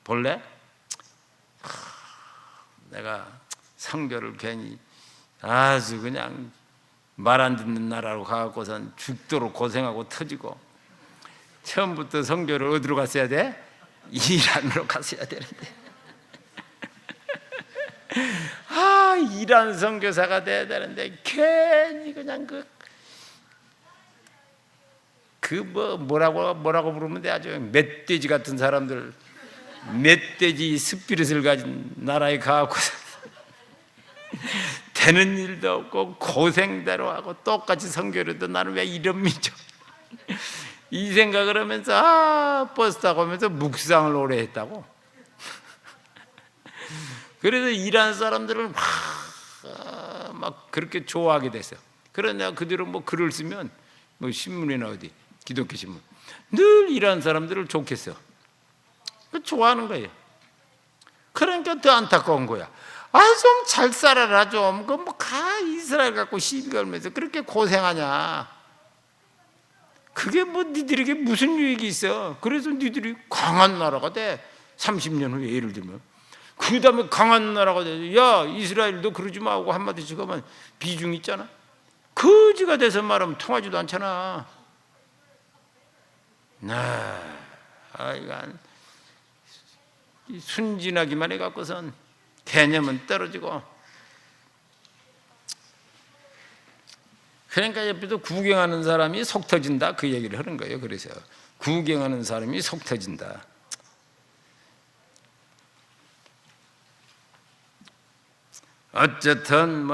본래 내가 선교를 괜히 아주 그냥 말 안 듣는 나라로 가갖고선 죽도록 고생하고 터지고, 처음부터 선교를 어디로 갔어야 돼? 이란으로 갔어야 되는데 이란 선교사가 돼야 되는데 괜히 그냥 뭐라고 부르면 돼? 아주 멧돼지 같은 사람들, 멧돼지 스피릿을 가진 나라에 가고 되는 일도 없고 고생대로 하고 똑같이 선교를 해도 나는 왜 이런 민족, 이 생각을 하면서 버스 타고 오면서 묵상을 오래 했다고. 그래서 이란 사람들을 막 그렇게 좋아하게 됐어요. 그래서 내가 그대로 뭐 글을 쓰면 뭐 신문이나 어디 기독교 신문 늘 이란 사람들을 좋겠어. 좋아하는 거예요. 그러니까 더 안타까운 거야. 좀 잘 살아라 좀. 이스라엘 갖고 시비 걸면서 그렇게 고생하냐. 그게 뭐 니들에게 무슨 유익이 있어. 그래서 니들이 강한 나라가 돼. 30년 후에 예를 들면. 그 다음에 강한 나라가 돼. 야 이스라엘도 그러지 마고 한마디씩 하면 비중 있잖아. 거지가 돼서 말하면 통하지도 않잖아. 이건 순진하기만 해갖고선 개념은 떨어지고. 그러니까 옆에서 구경하는 사람이 속 터진다, 그 얘기를 하는 거예요. 그래서 구경하는 사람이 속 터진다. 어쨌든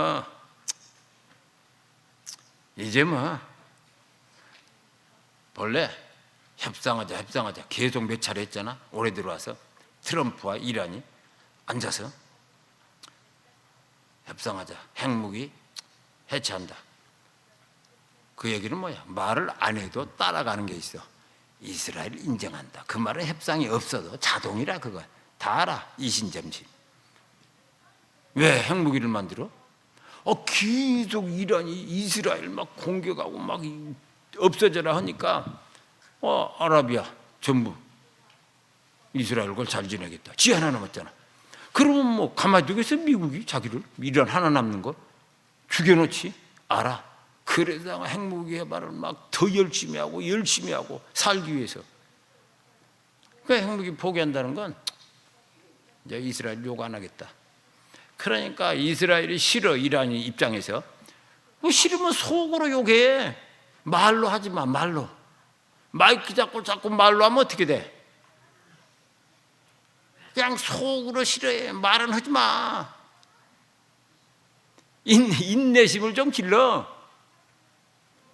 이제 본래 협상하자 계속 몇 차례 했잖아. 올해 들어와서 트럼프와 이란이 앉아서 협상하자, 핵무기 해체한다. 그 얘기는 뭐야? 말을 안 해도 따라가는 게 있어. 이스라엘 인정한다. 그 말은 협상이 없어도 자동이라. 그거 다 알아. 이신점심. 왜 핵무기를 만들어? 계속 이란이 이스라엘 막 공격하고 막 없어져라 하니까 아라비아 전부 이스라엘 걸 잘 지내겠다. 지 하나 남았잖아. 그러면 뭐 가만히 두겠어? 미국이 자기를 이란 하나 남는 거 죽여놓지? 알아. 그래서 핵무기 개발을 막 더 열심히 하고 살기 위해서. 그 핵무기 포기한다는 건 이제 이스라엘 욕 안 하겠다. 그러니까 이스라엘이 싫어. 이란 입장에서 뭐 싫으면 속으로 욕해. 말로 하지 마. 말로. 마이크 잡고 자꾸 말로 하면 어떻게 돼? 그냥 속으로 싫어해. 말은 하지 마. 인내심을 좀 길러.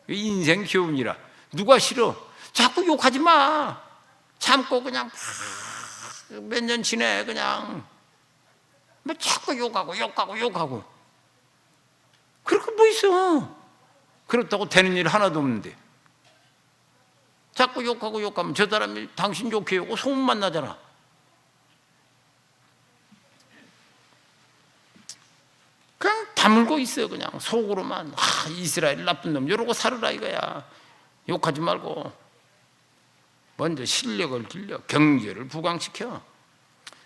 인생 교훈이라. 누가 싫어? 자꾸 욕하지 마. 참고 그냥 몇 년 지내. 그냥 뭐 자꾸 욕하고. 그렇게 뭐 있어? 그렇다고 되는 일 하나도 없는데 자꾸 욕하면 저 사람이 당신 욕해요. 소문만 나잖아. 그냥 다물고 있어요. 그냥 속으로만 이스라엘 나쁜 놈 이러고 살으라 이거야. 욕하지 말고 먼저 실력을 길러 경제를 부강시켜.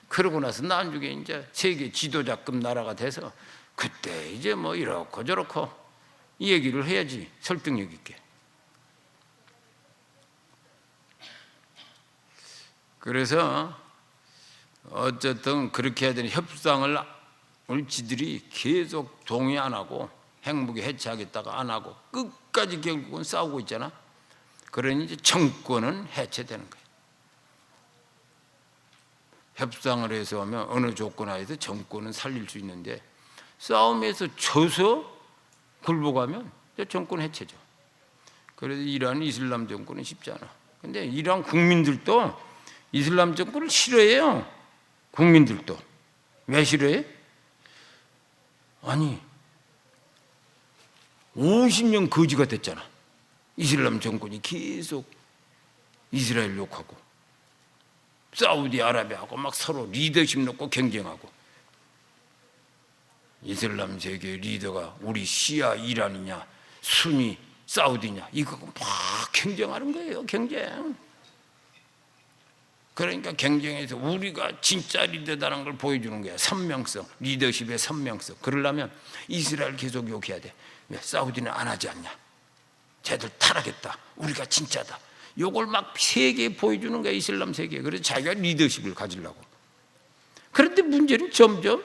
그러고 나서 나중에 이제 세계 지도자급 나라가 돼서 그때 이제 뭐 이렇고 저렇고 이 얘기를 해야지. 설득력 있게. 그래서 어쨌든 그렇게 해야 되는 협상을 지들이 계속 동의 안 하고 핵무기 해체하겠다가 안 하고 끝까지 결국은 싸우고 있잖아. 그러니 이제 정권은 해체되는 거예요. 협상을 해서 하면 어느 조건 하에서 정권은 살릴 수 있는데 싸움에서 져서 굴복하면 정권 해체죠. 그래서 이란 이슬람 정권은 쉽지 않아. 근데 이란 국민들도 이슬람 정권을 싫어해요. 국민들도. 왜 싫어해? 아니 50년 거지가 됐잖아. 이슬람 정권이 계속 이스라엘 욕하고 사우디아라비아하고 막 서로 리더십 놓고 경쟁하고. 이슬람 세계의 리더가 우리 시아 이란이냐 순위 사우디냐 이거 막 경쟁하는 거예요. 경쟁. 그러니까 경쟁에서 우리가 진짜 리더다라는 걸 보여주는 거야. 선명성, 리더십의 선명성. 그러려면 이스라엘 계속 욕해야 돼. 왜? 사우디는 안 하지 않냐. 쟤들 타락했다. 우리가 진짜다. 요걸 막 세계에 보여주는 거야. 이슬람 세계에. 그래서 자기가 리더십을 가지려고. 그런데 문제는 점점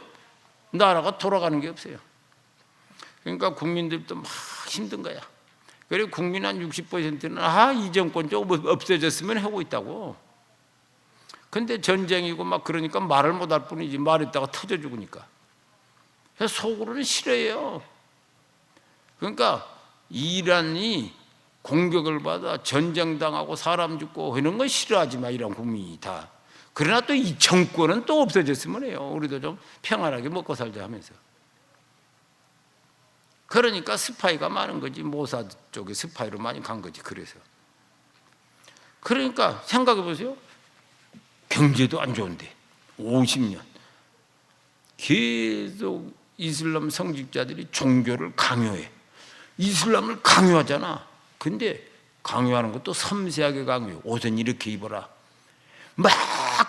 나라가 돌아가는 게 없어요. 그러니까 국민들도 막 힘든 거야. 그리고 국민 한 60%는 이 정권 좀 없어졌으면 하고 있다고. 근데 전쟁이고 막 그러니까 말을 못할 뿐이지. 말했다가 터져 죽으니까. 그래서 속으로는 싫어해요. 그러니까 이란이 공격을 받아 전쟁당하고 사람 죽고 이런 건 싫어하지 마. 이란 국민이 다. 그러나 또 이 정권은 또 없어졌으면 해요. 우리도 좀 평안하게 먹고 살자 하면서. 그러니까 스파이가 많은 거지. 모사드 쪽에 스파이로 많이 간 거지. 그래서. 그러니까 생각해 보세요. 경제도 안 좋은데 50년 계속 이슬람 성직자들이 종교를 강요해. 이슬람을 강요하잖아. 근데 강요하는 것도 섬세하게 강요해. 옷은 이렇게 입어라. 막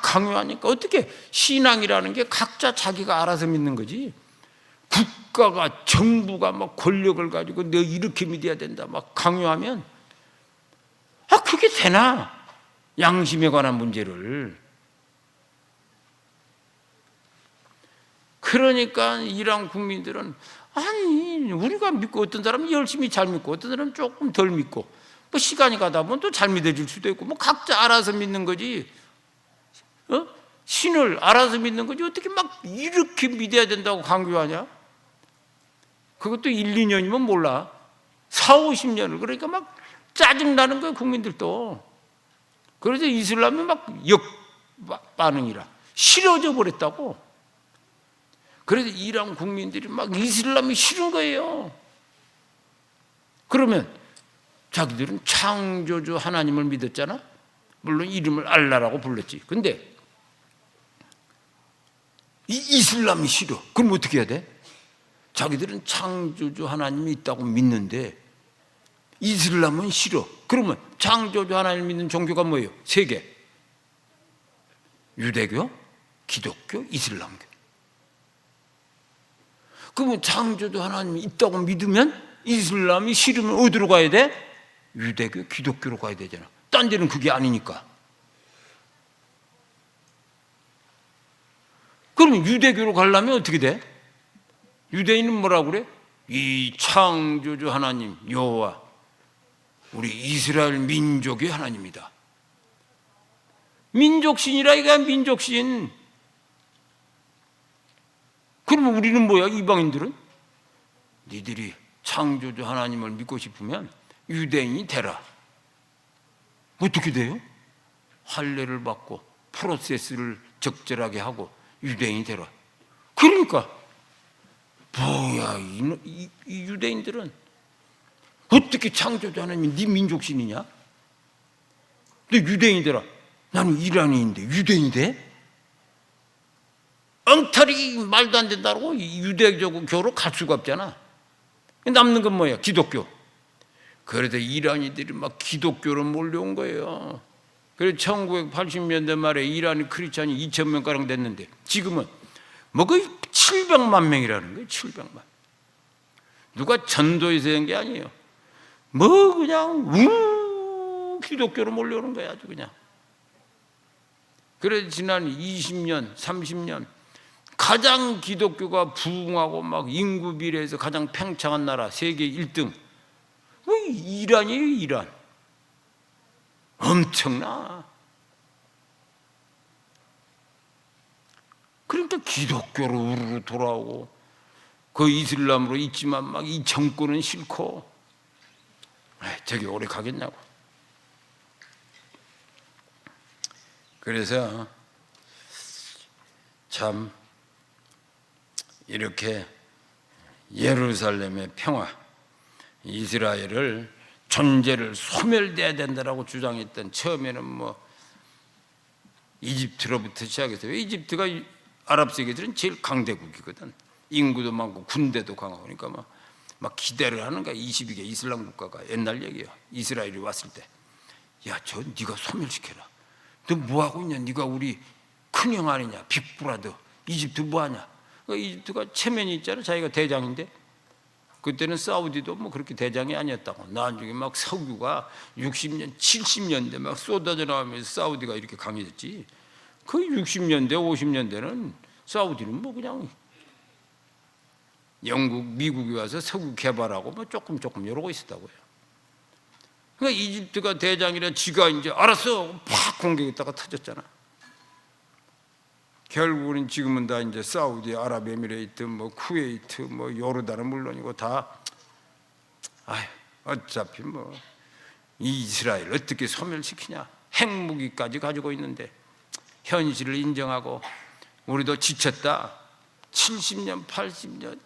강요하니까 어떻게 신앙이라는 게 각자 자기가 알아서 믿는 거지. 국가가 정부가 막 권력을 가지고 너 이렇게 믿어야 된다 막 강요하면 그게 되나? 양심에 관한 문제를. 그러니까 이란 국민들은 아니 우리가 믿고 어떤 사람은 열심히 잘 믿고 어떤 사람은 조금 덜 믿고 뭐 시간이 가다 보면 또 잘 믿어질 수도 있고 뭐 각자 알아서 믿는 거지. 신을 알아서 믿는 거지 어떻게 막 이렇게 믿어야 된다고 강요하냐? 그것도 1, 2년이면 몰라. 4, 50년을. 그러니까 막 짜증나는 거예요 국민들도. 그래서 이슬람이 막 역반응이라 싫어져 버렸다고. 그래서 이란 국민들이 막 이슬람이 싫은 거예요. 그러면 자기들은 창조주 하나님을 믿었잖아. 물론 이름을 알라라고 불렀지. 근데 이 이슬람이 싫어. 그럼 어떻게 해야 돼? 자기들은 창조주 하나님이 있다고 믿는데 이슬람은 싫어. 그러면 창조주 하나님을 믿는 종교가 뭐예요? 3개. 유대교, 기독교, 이슬람교. 그러면 창조주 하나님이 있다고 믿으면 이슬람이 싫으면 어디로 가야 돼? 유대교, 기독교로 가야 되잖아. 딴 데는 그게 아니니까. 그러면 유대교로 가려면 어떻게 돼? 유대인은 뭐라고 그래? 이 창조주 하나님 여호와 우리 이스라엘 민족의 하나님이다. 민족신이라 이거야, 민족신. 그러면 우리는 뭐야, 이방인들은? 니들이 창조주 하나님을 믿고 싶으면 유대인이 되라. 어떻게 돼요? 할례를 받고 프로세스를 적절하게 하고 유대인이 되라. 그러니까 뭐야, 이 유대인들은 어떻게 창조주 하나님이 네 민족신이냐? 너 유대인이 되라. 나는 이란인인데 유대인이 돼? 엉터리 말도 안 된다고 유대교로 갈 수가 없잖아. 남는 건 뭐야? 기독교. 그래서 이란인들이 막 기독교로 몰려온 거예요. 그래서 1980년대 말에 이란이 크리스찬이 2,000명가량 됐는데 지금은 뭐 거의 700만 명이라는 거예요. 700만. 누가 전도해서 한 게 아니에요. 뭐 그냥 기독교로 몰려오는 거야, 아주 그냥. 그래서 지난 20년, 30년 가장 기독교가 부흥하고 막 인구 비례해서 가장 팽창한 나라 세계 1등 이란이에요. 이란. 엄청나. 그러니까 기독교로 우르르 돌아오고 그 이슬람으로 있지만 막 이 정권은 싫고 저기 오래 가겠냐고. 그래서 참 이렇게 예루살렘의 평화, 이스라엘을 존재를 소멸돼야 된다라고 주장했던, 처음에는 뭐 이집트로부터 시작해서, 이집트가 아랍 세계들은 제일 강대국이거든. 인구도 많고 군대도 강하고, 그러니까 막 기대를 하는 거야. 22개 이슬람 국가가. 옛날 얘기야. 이스라엘이 왔을 때, 야, 저 네가 소멸시켜라. 너 뭐하고 있냐? 네가 우리 큰형 아니냐? 빅브라더. 이집트 뭐하냐? 그러니까 이집트가 체면이 있잖아. 자기가 대장인데. 그때는 사우디도 뭐 그렇게 대장이 아니었다고. 나중에 막 석유가 60년, 70년대 막 쏟아져 나오면서 사우디가 이렇게 강해졌지. 그 60년대, 50년대는 사우디는 뭐 그냥 영국, 미국이 와서 석유 개발하고 뭐 조금 이러고 있었다고요. 그러니까 이집트가 대장이라 지가 이제 알았어 팍 공격했다가 터졌잖아. 결국은 지금은 다 이제 사우디, 아랍에미레이트, 뭐 쿠웨이트, 뭐 요르단은 물론이고 다 어차피 뭐 이스라엘 어떻게 소멸시키냐. 핵무기까지 가지고 있는데 현실을 인정하고 우리도 지쳤다. 70년, 80년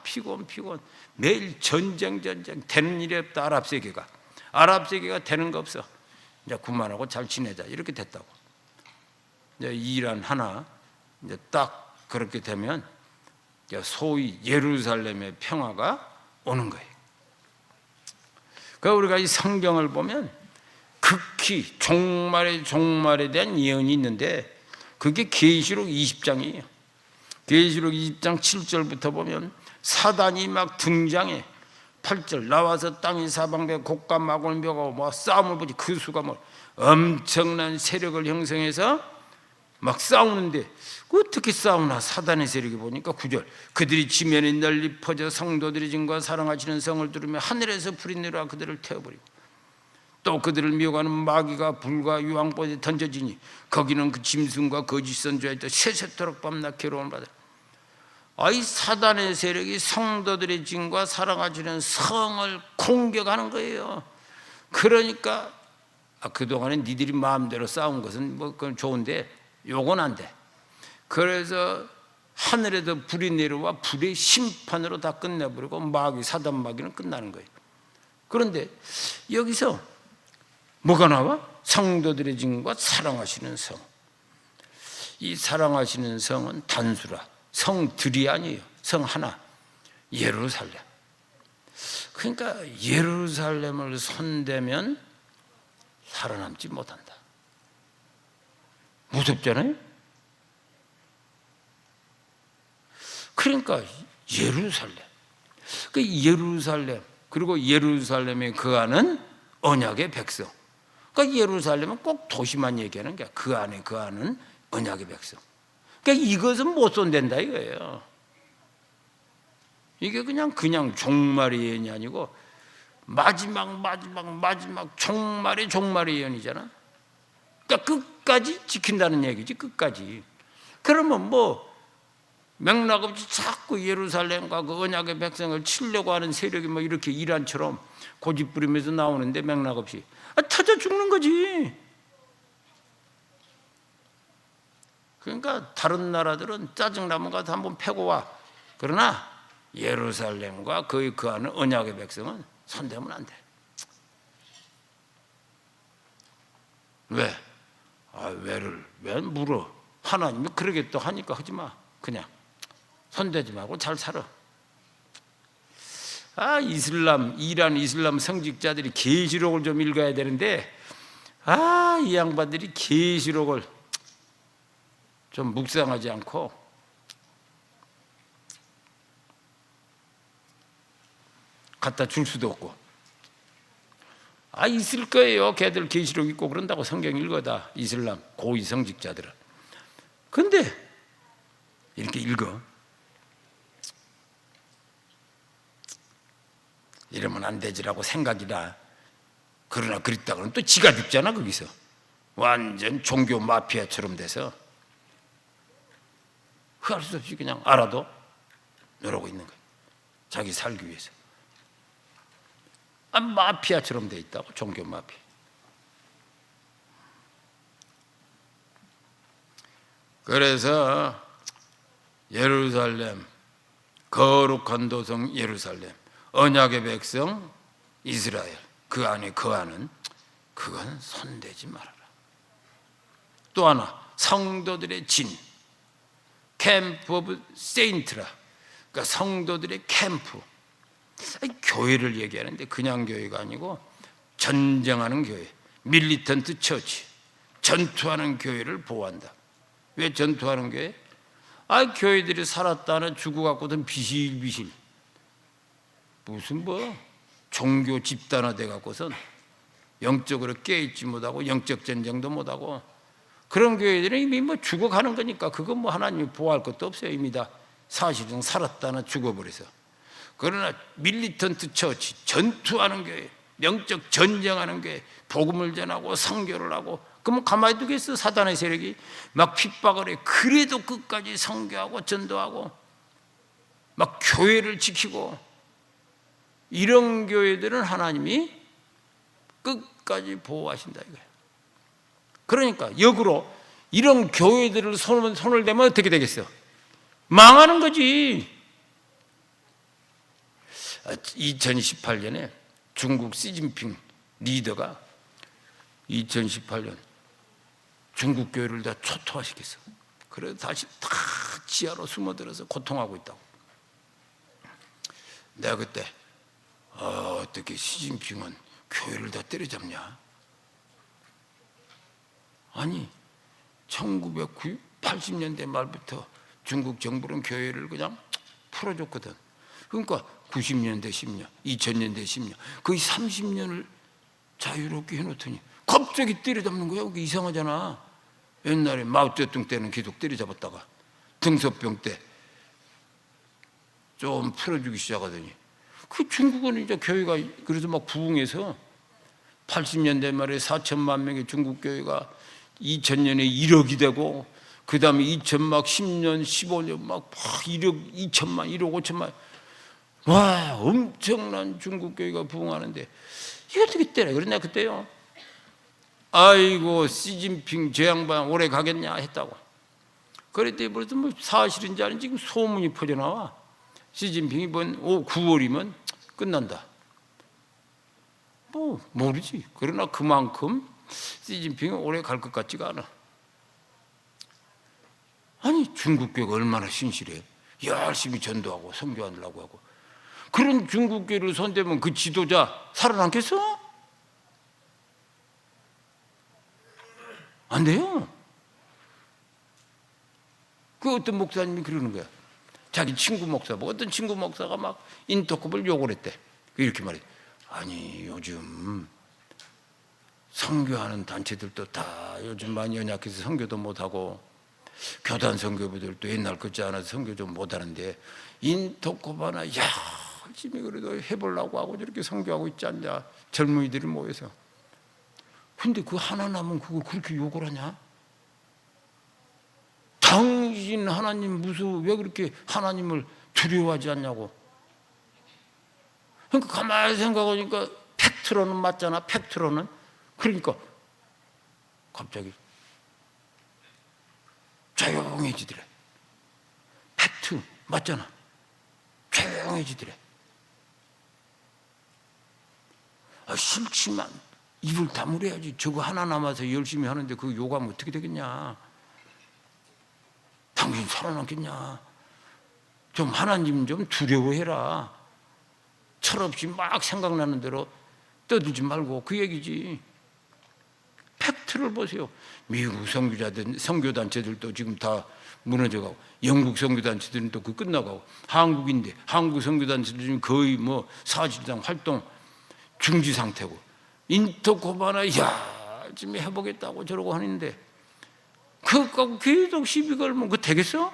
피곤 매일 전쟁 되는 일이 없다. 아랍 세계가 되는 거 없어. 이제 그만하고 잘 지내자 이렇게 됐다고. 이제 이란 하나 이제 딱 그렇게 되면 소위 예루살렘의 평화가 오는 거예요. 그러니까 우리가 이 성경을 보면 극히 종말에 대한 예언이 있는데 그게 계시록 20장이에요. 계시록 20장 7절부터 보면 사단이 막 등장해. 8절 나와서 땅이 사방에 곡과 막을 묘하고 뭐 싸움을 보지. 그 수가 뭐 엄청난 세력을 형성해서 막 싸우는데 어떻게 싸우나. 사단의 세력이 보니까 9절 그들이 지면에 널리 퍼져 성도들의 진과 사랑하시는 성을 두르며 하늘에서 불이 내려와 그들을 태워버리고 또 그들을 미혹하는 마귀가 불과 유황불에 던져지니 거기는 그 짐승과 거짓 선지자의 또 세세토록 밤낮 괴로움을 받으라. 이 사단의 세력이 성도들의 진과 사랑하시는 성을 공격하는 거예요. 그러니까 그동안에 니들이 마음대로 싸운 것은 뭐 그건 좋은데 요건 안 돼. 그래서 하늘에도 불이 내려와 불의 심판으로 다 끝내버리고 사단 마귀는 끝나는 거예요. 그런데 여기서 뭐가 나와? 성도들의 진과 사랑하시는 성. 이 사랑하시는 성은 단수라. 성들이 아니에요. 성 하나. 예루살렘. 그러니까 예루살렘을 손대면 살아남지 못한다. 무섭잖아요. 그러니까 예루살렘, 그 예루살렘, 그리고 예루살렘에 거하는 언약의 백성. 그러니까 예루살렘은 꼭 도시만 얘기하는 게 그 안에 거하는 언약의 백성. 그러니까 이것은 못 손댄다 이거예요. 이게 그냥 종말의 예언이 아니고 마지막 종말의 예언이잖아. 그러니까 끝까지 지킨다는 얘기지, 끝까지. 그러면 뭐 맥락 없이 자꾸 예루살렘과 그 언약의 백성을 치려고 하는 세력이 뭐 이렇게 이란처럼 고집 부리면서 나오는데 맥락 없이 터져 죽는 거지. 그러니까 다른 나라들은 짜증나면 가서 한번 패고 와. 그러나 예루살렘과 거기 거하는 언약의 백성은 손대면 안 돼. 왜? 왜 물어? 하나님이 그러겠다 하니까 하지 마. 그냥 손대지 말고 잘 살아. 이란 이슬람 성직자들이 계시록을 좀 읽어야 되는데, 이 양반들이 계시록을 좀 묵상하지 않고 갖다 줄 수도 없고. 있을 거예요. 걔들 계시록 읽고 그런다고 성경 읽어다, 이슬람 고위 성직자들은. 근데 이렇게 읽어. 이러면 안 되지라고 생각이다. 그러나 그랬다고는 또 지가 죽잖아. 거기서 완전 종교 마피아처럼 돼서 할 수 없이 그냥 알아도 이러고 있는 거야. 자기 살기 위해서. 마피아처럼 돼 있다고. 종교 마피아. 그래서 예루살렘, 거룩한 도성 예루살렘, 언약의 백성 이스라엘, 그 안에 거하는, 그건 손대지 말아라. 또 하나, 성도들의 진, 캠프 오브 세인트라, 그러니까 성도들의 캠프. 교회를 얘기하는데 그냥 교회가 아니고 전쟁하는 교회, 밀리턴트 처치, 전투하는 교회를 보호한다. 왜 전투하는 교회? 교회들이 살았다는 죽어갖고는 비실비실 무슨 종교 집단화돼 갖고선 영적으로 깨있지 못하고 영적 전쟁도 못하고, 그런 교회들은 이미 죽어가는 거니까 그건 하나님이 보호할 것도 없어요. 이미 다 사실은 살았다나 죽어버려서. 그러나 밀리턴트 처치, 전투하는 교회, 영적 전쟁하는 교회, 복음을 전하고 선교를 하고, 그러면 가만히 두겠어? 사단의 세력이 막 핍박을 해. 그래도 끝까지 선교하고 전도하고 막 교회를 지키고, 이런 교회들은 하나님이 끝까지 보호하신다 이거예요. 그러니까 역으로 이런 교회들을 손을 대면 어떻게 되겠어? 망하는 거지. 2018년에 중국 시진핑 리더가 2018년 중국 교회를 다 초토화시켰어. 그래서 다시 다 지하로 숨어들어서 고통하고 있다고. 내가 그때 어떻게 시진핑은 교회를 다 때려잡냐? 아니 1980년대 말부터 중국 정부는 교회를 그냥 풀어줬거든. 그러니까 90년대 10년, 2000년대 10년, 거의 30년을 자유롭게 해놓더니 갑자기 때려잡는 거야. 그게 이상하잖아. 옛날에 마오쩌둥 때는 계속 때려잡았다가 등소병 때 좀 풀어주기 시작하더니, 그 중국은 이제 교회가 그래서 막 부흥해서 80년대 말에 4천만 명의 중국 교회가 2000년에 1억이 되고, 그 다음에 2010년, 15년 막 1억 2천만, 1억 5천만, 와 엄청난 중국 교회가 부흥하는데 이거 어떻게 때려? 그랬나 그때요. 아이고 시진핑 저 양반 오래 가겠냐 했다고. 그랬더니 벌써 사실인지 아닌지 지금 소문이 퍼져나와. 시진핑이 이번 9월이면 끝난다. 모르지. 그러나 그만큼 시진핑이 오래 갈 것 같지가 않아. 아니 중국 교회가 얼마나 신실해. 열심히 전도하고 선교하려고 하고. 그런 중국 교회를 손대면 그 지도자 살아남겠어? 안 돼요. 그 어떤 목사님이 그러는 거야. 자기 친구 목사, 어떤 친구 목사가 막 인터컵을 욕을 했대. 이렇게 말해. 아니 요즘 선교하는 단체들도 다 요즘 많이 연약해서 선교도 못하고 교단 선교부들도 옛날 같지 않아서 선교 좀 못하는데 인터컵 하나 열심히 그래도 해보려고 하고 저렇게 선교하고 있지 않냐, 젊은이들이 모여서. 근데 그 하나 남은 그걸 그렇게 욕을 하냐? 당신 하나님 무슨 왜 그렇게 하나님을 두려워하지 않냐고. 그러니까 가만히 생각하니까 팩트로는 맞잖아. 팩트로는. 그러니까 갑자기 조용해지더래. 팩트 맞잖아. 조용해지더래. 싫지만 입을 다물어야지. 저거 하나 남아서 열심히 하는데 그거 욕하면 어떻게 되겠냐. 당신 살아남겠냐. 좀 하나님 좀 두려워해라. 철없이 막 생각나는 대로 떠들지 말고, 그 얘기지. 팩트를 보세요. 미국 선교단체들도 지금 다 무너져가고, 영국 선교단체들은 또 그 끝나가고, 한국인데 한국 선교단체들은 거의 뭐 사실상 활동 중지 상태고, 인터컵 하나 열심히 해보겠다고 저러고 하는데 그거 계속 시비 걸면 그거 되겠어?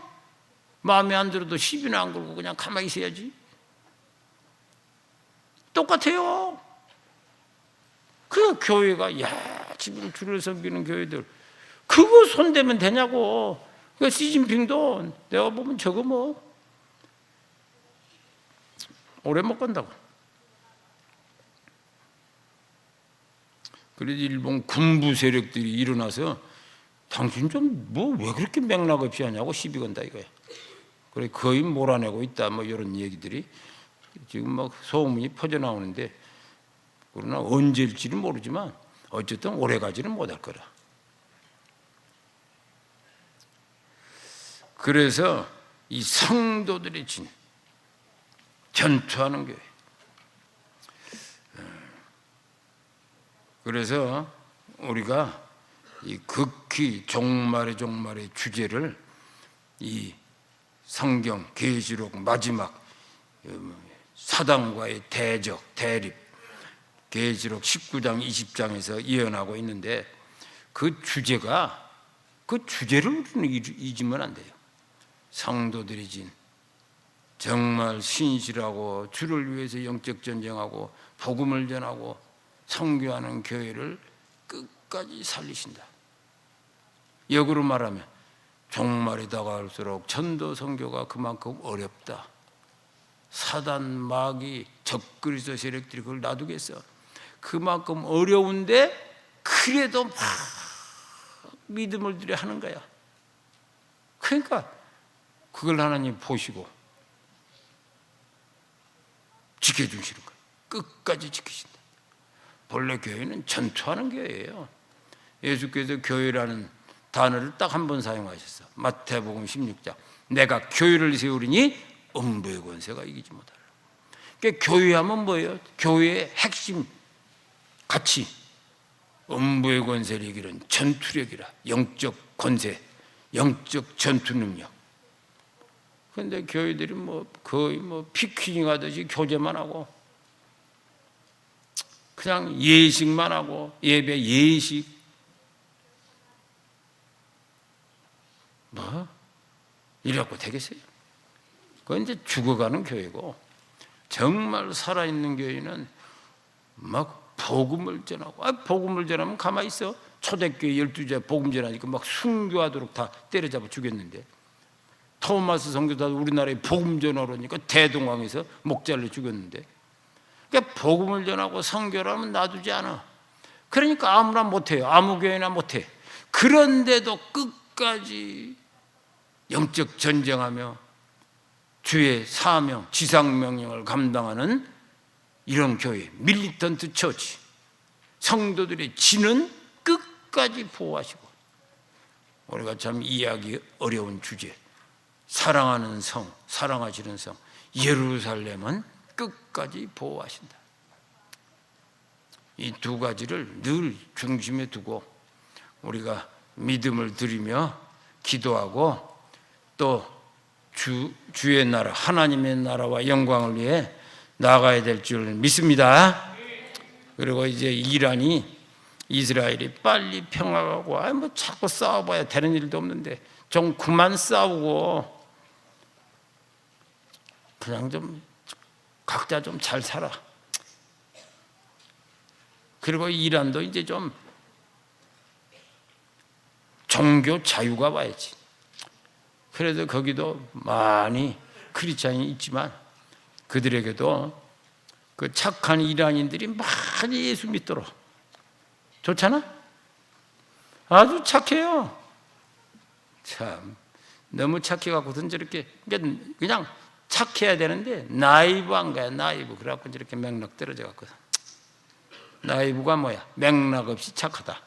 마음에 안 들어도 시비나 안 걸고 그냥 가만히 있어야지. 똑같아요. 그 교회가 지금 주를 섬기는 교회들 그거 손대면 되냐고. 그 시진핑도 내가 보면 저거 뭐 오래 못 간다고. 그래도 일본 군부 세력들이 일어나서 당신 좀 뭐 왜 그렇게 맥락 없이 하냐고 시비 건다 이거야. 그래 거의 몰아내고 있다 뭐 이런 얘기들이 지금 막 소문이 퍼져나오는데, 그러나 언제일지는 모르지만 어쨌든 오래가지는 못할 거라. 그래서 이 성도들이 진 전투하는 교회. 그래서 우리가 이 극히 종말의 주제를 이 성경 계시록 마지막 사단과의 대립 계시록 19장 20장에서 예언하고 있는데, 그 주제를 우리는 잊으면 안 돼요. 성도들이 진 정말 신실하고 주를 위해서 영적 전쟁하고 복음을 전하고 선교하는 교회를 끝까지 살리신다. 역으로 말하면 종말이 다가올수록 전도 선교가 그만큼 어렵다. 사단 마귀 적그리스도 세력들이 그걸 놔두겠어. 그만큼 어려운데 그래도 막 믿음을 들여 하는 거야. 그러니까 그걸 하나님 보시고 지켜주시는 거예요. 끝까지 지키신다. 본래 교회는 전투하는 교회예요. 예수께서 교회라는 단어를 딱 한 번 사용하셨어. 마태복음 16장. 내가 교회를 세우리니 음부의 권세가 이기지 못하리라. 그러니까 교회하면 뭐예요? 교회의 핵심 가치. 음부의 권세를 이기는 전투력이라. 영적 권세, 영적 전투 능력. 그런데 교회들이 거의 피퀴닝 하듯이 교제만 하고 그냥 예식만 하고, 예배 예식 이래갖고 되겠어요? 그건 이제 죽어가는 교회고, 정말 살아있는 교회는 막 복음을 전하고, 복음을 전하면 가만히 있어. 초대교회 12제 복음 전하니까 막 순교하도록 다 때려잡아 죽였는데, 토마스 선교사도 우리나라에 복음 전하러니까 대동강에서 목 잘려 죽였는데, 그러니까 복음을 전하고 선교를 놔두지 않아. 그러니까 아무나 못해요. 아무 교회나 못해. 그런데도 끝까지 영적 전쟁하며 주의 사명, 지상명령을 감당하는 이런 교회, 밀리턴트 처치, 성도들의 진은 끝까지 보호하시고, 우리가 참 이해하기 어려운 주제, 사랑하는 성, 사랑하시는 성 예루살렘은 끝까지 보호하신다. 이 두 가지를 늘 중심에 두고 우리가 믿음을 드리며 기도하고 또 주의 나라, 하나님의 나라와 영광을 위해 나가야 될 줄 믿습니다. 그리고 이제 이란이 이스라엘이 빨리 평화하고 뭐 자꾸 싸워봐야 되는 일도 없는데 좀 그만 싸우고 그냥 좀 각자 좀 잘 살아. 그리고 이란도 이제 좀 종교 자유가 와야지. 그래서 거기도 많이 크리스찬이 있지만 그들에게도 그 착한 이란인들이 많이 예수 믿도록. 좋잖아? 아주 착해요. 참 너무 착해갖고선 저렇게 그냥 착해야 되는데 나이브한 거야. 나이브. 그래갖고 저렇게 맥락 떨어져갖고. 나이브가 뭐야? 맥락 없이 착하다.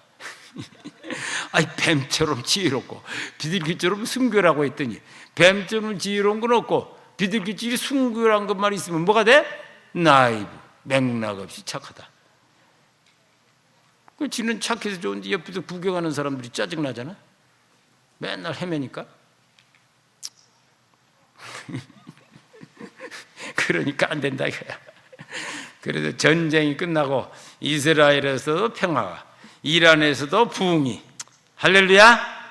아이 뱀처럼 지혜롭고 비둘기처럼 순결하고 했더니 뱀처럼 지혜로운 건 없고 비둘기처럼 순결한 것만 있으면 뭐가 돼? 나이브. 맥락 없이 착하다. 그 지는 착해서 좋은데 옆에서 구경하는 사람들이 짜증나잖아. 맨날 헤매니까. 그러니까 안 된다 이거야. 그래서 전쟁이 끝나고 이스라엘에서도 평화가, 이란에서도 부흥이. 할렐루야.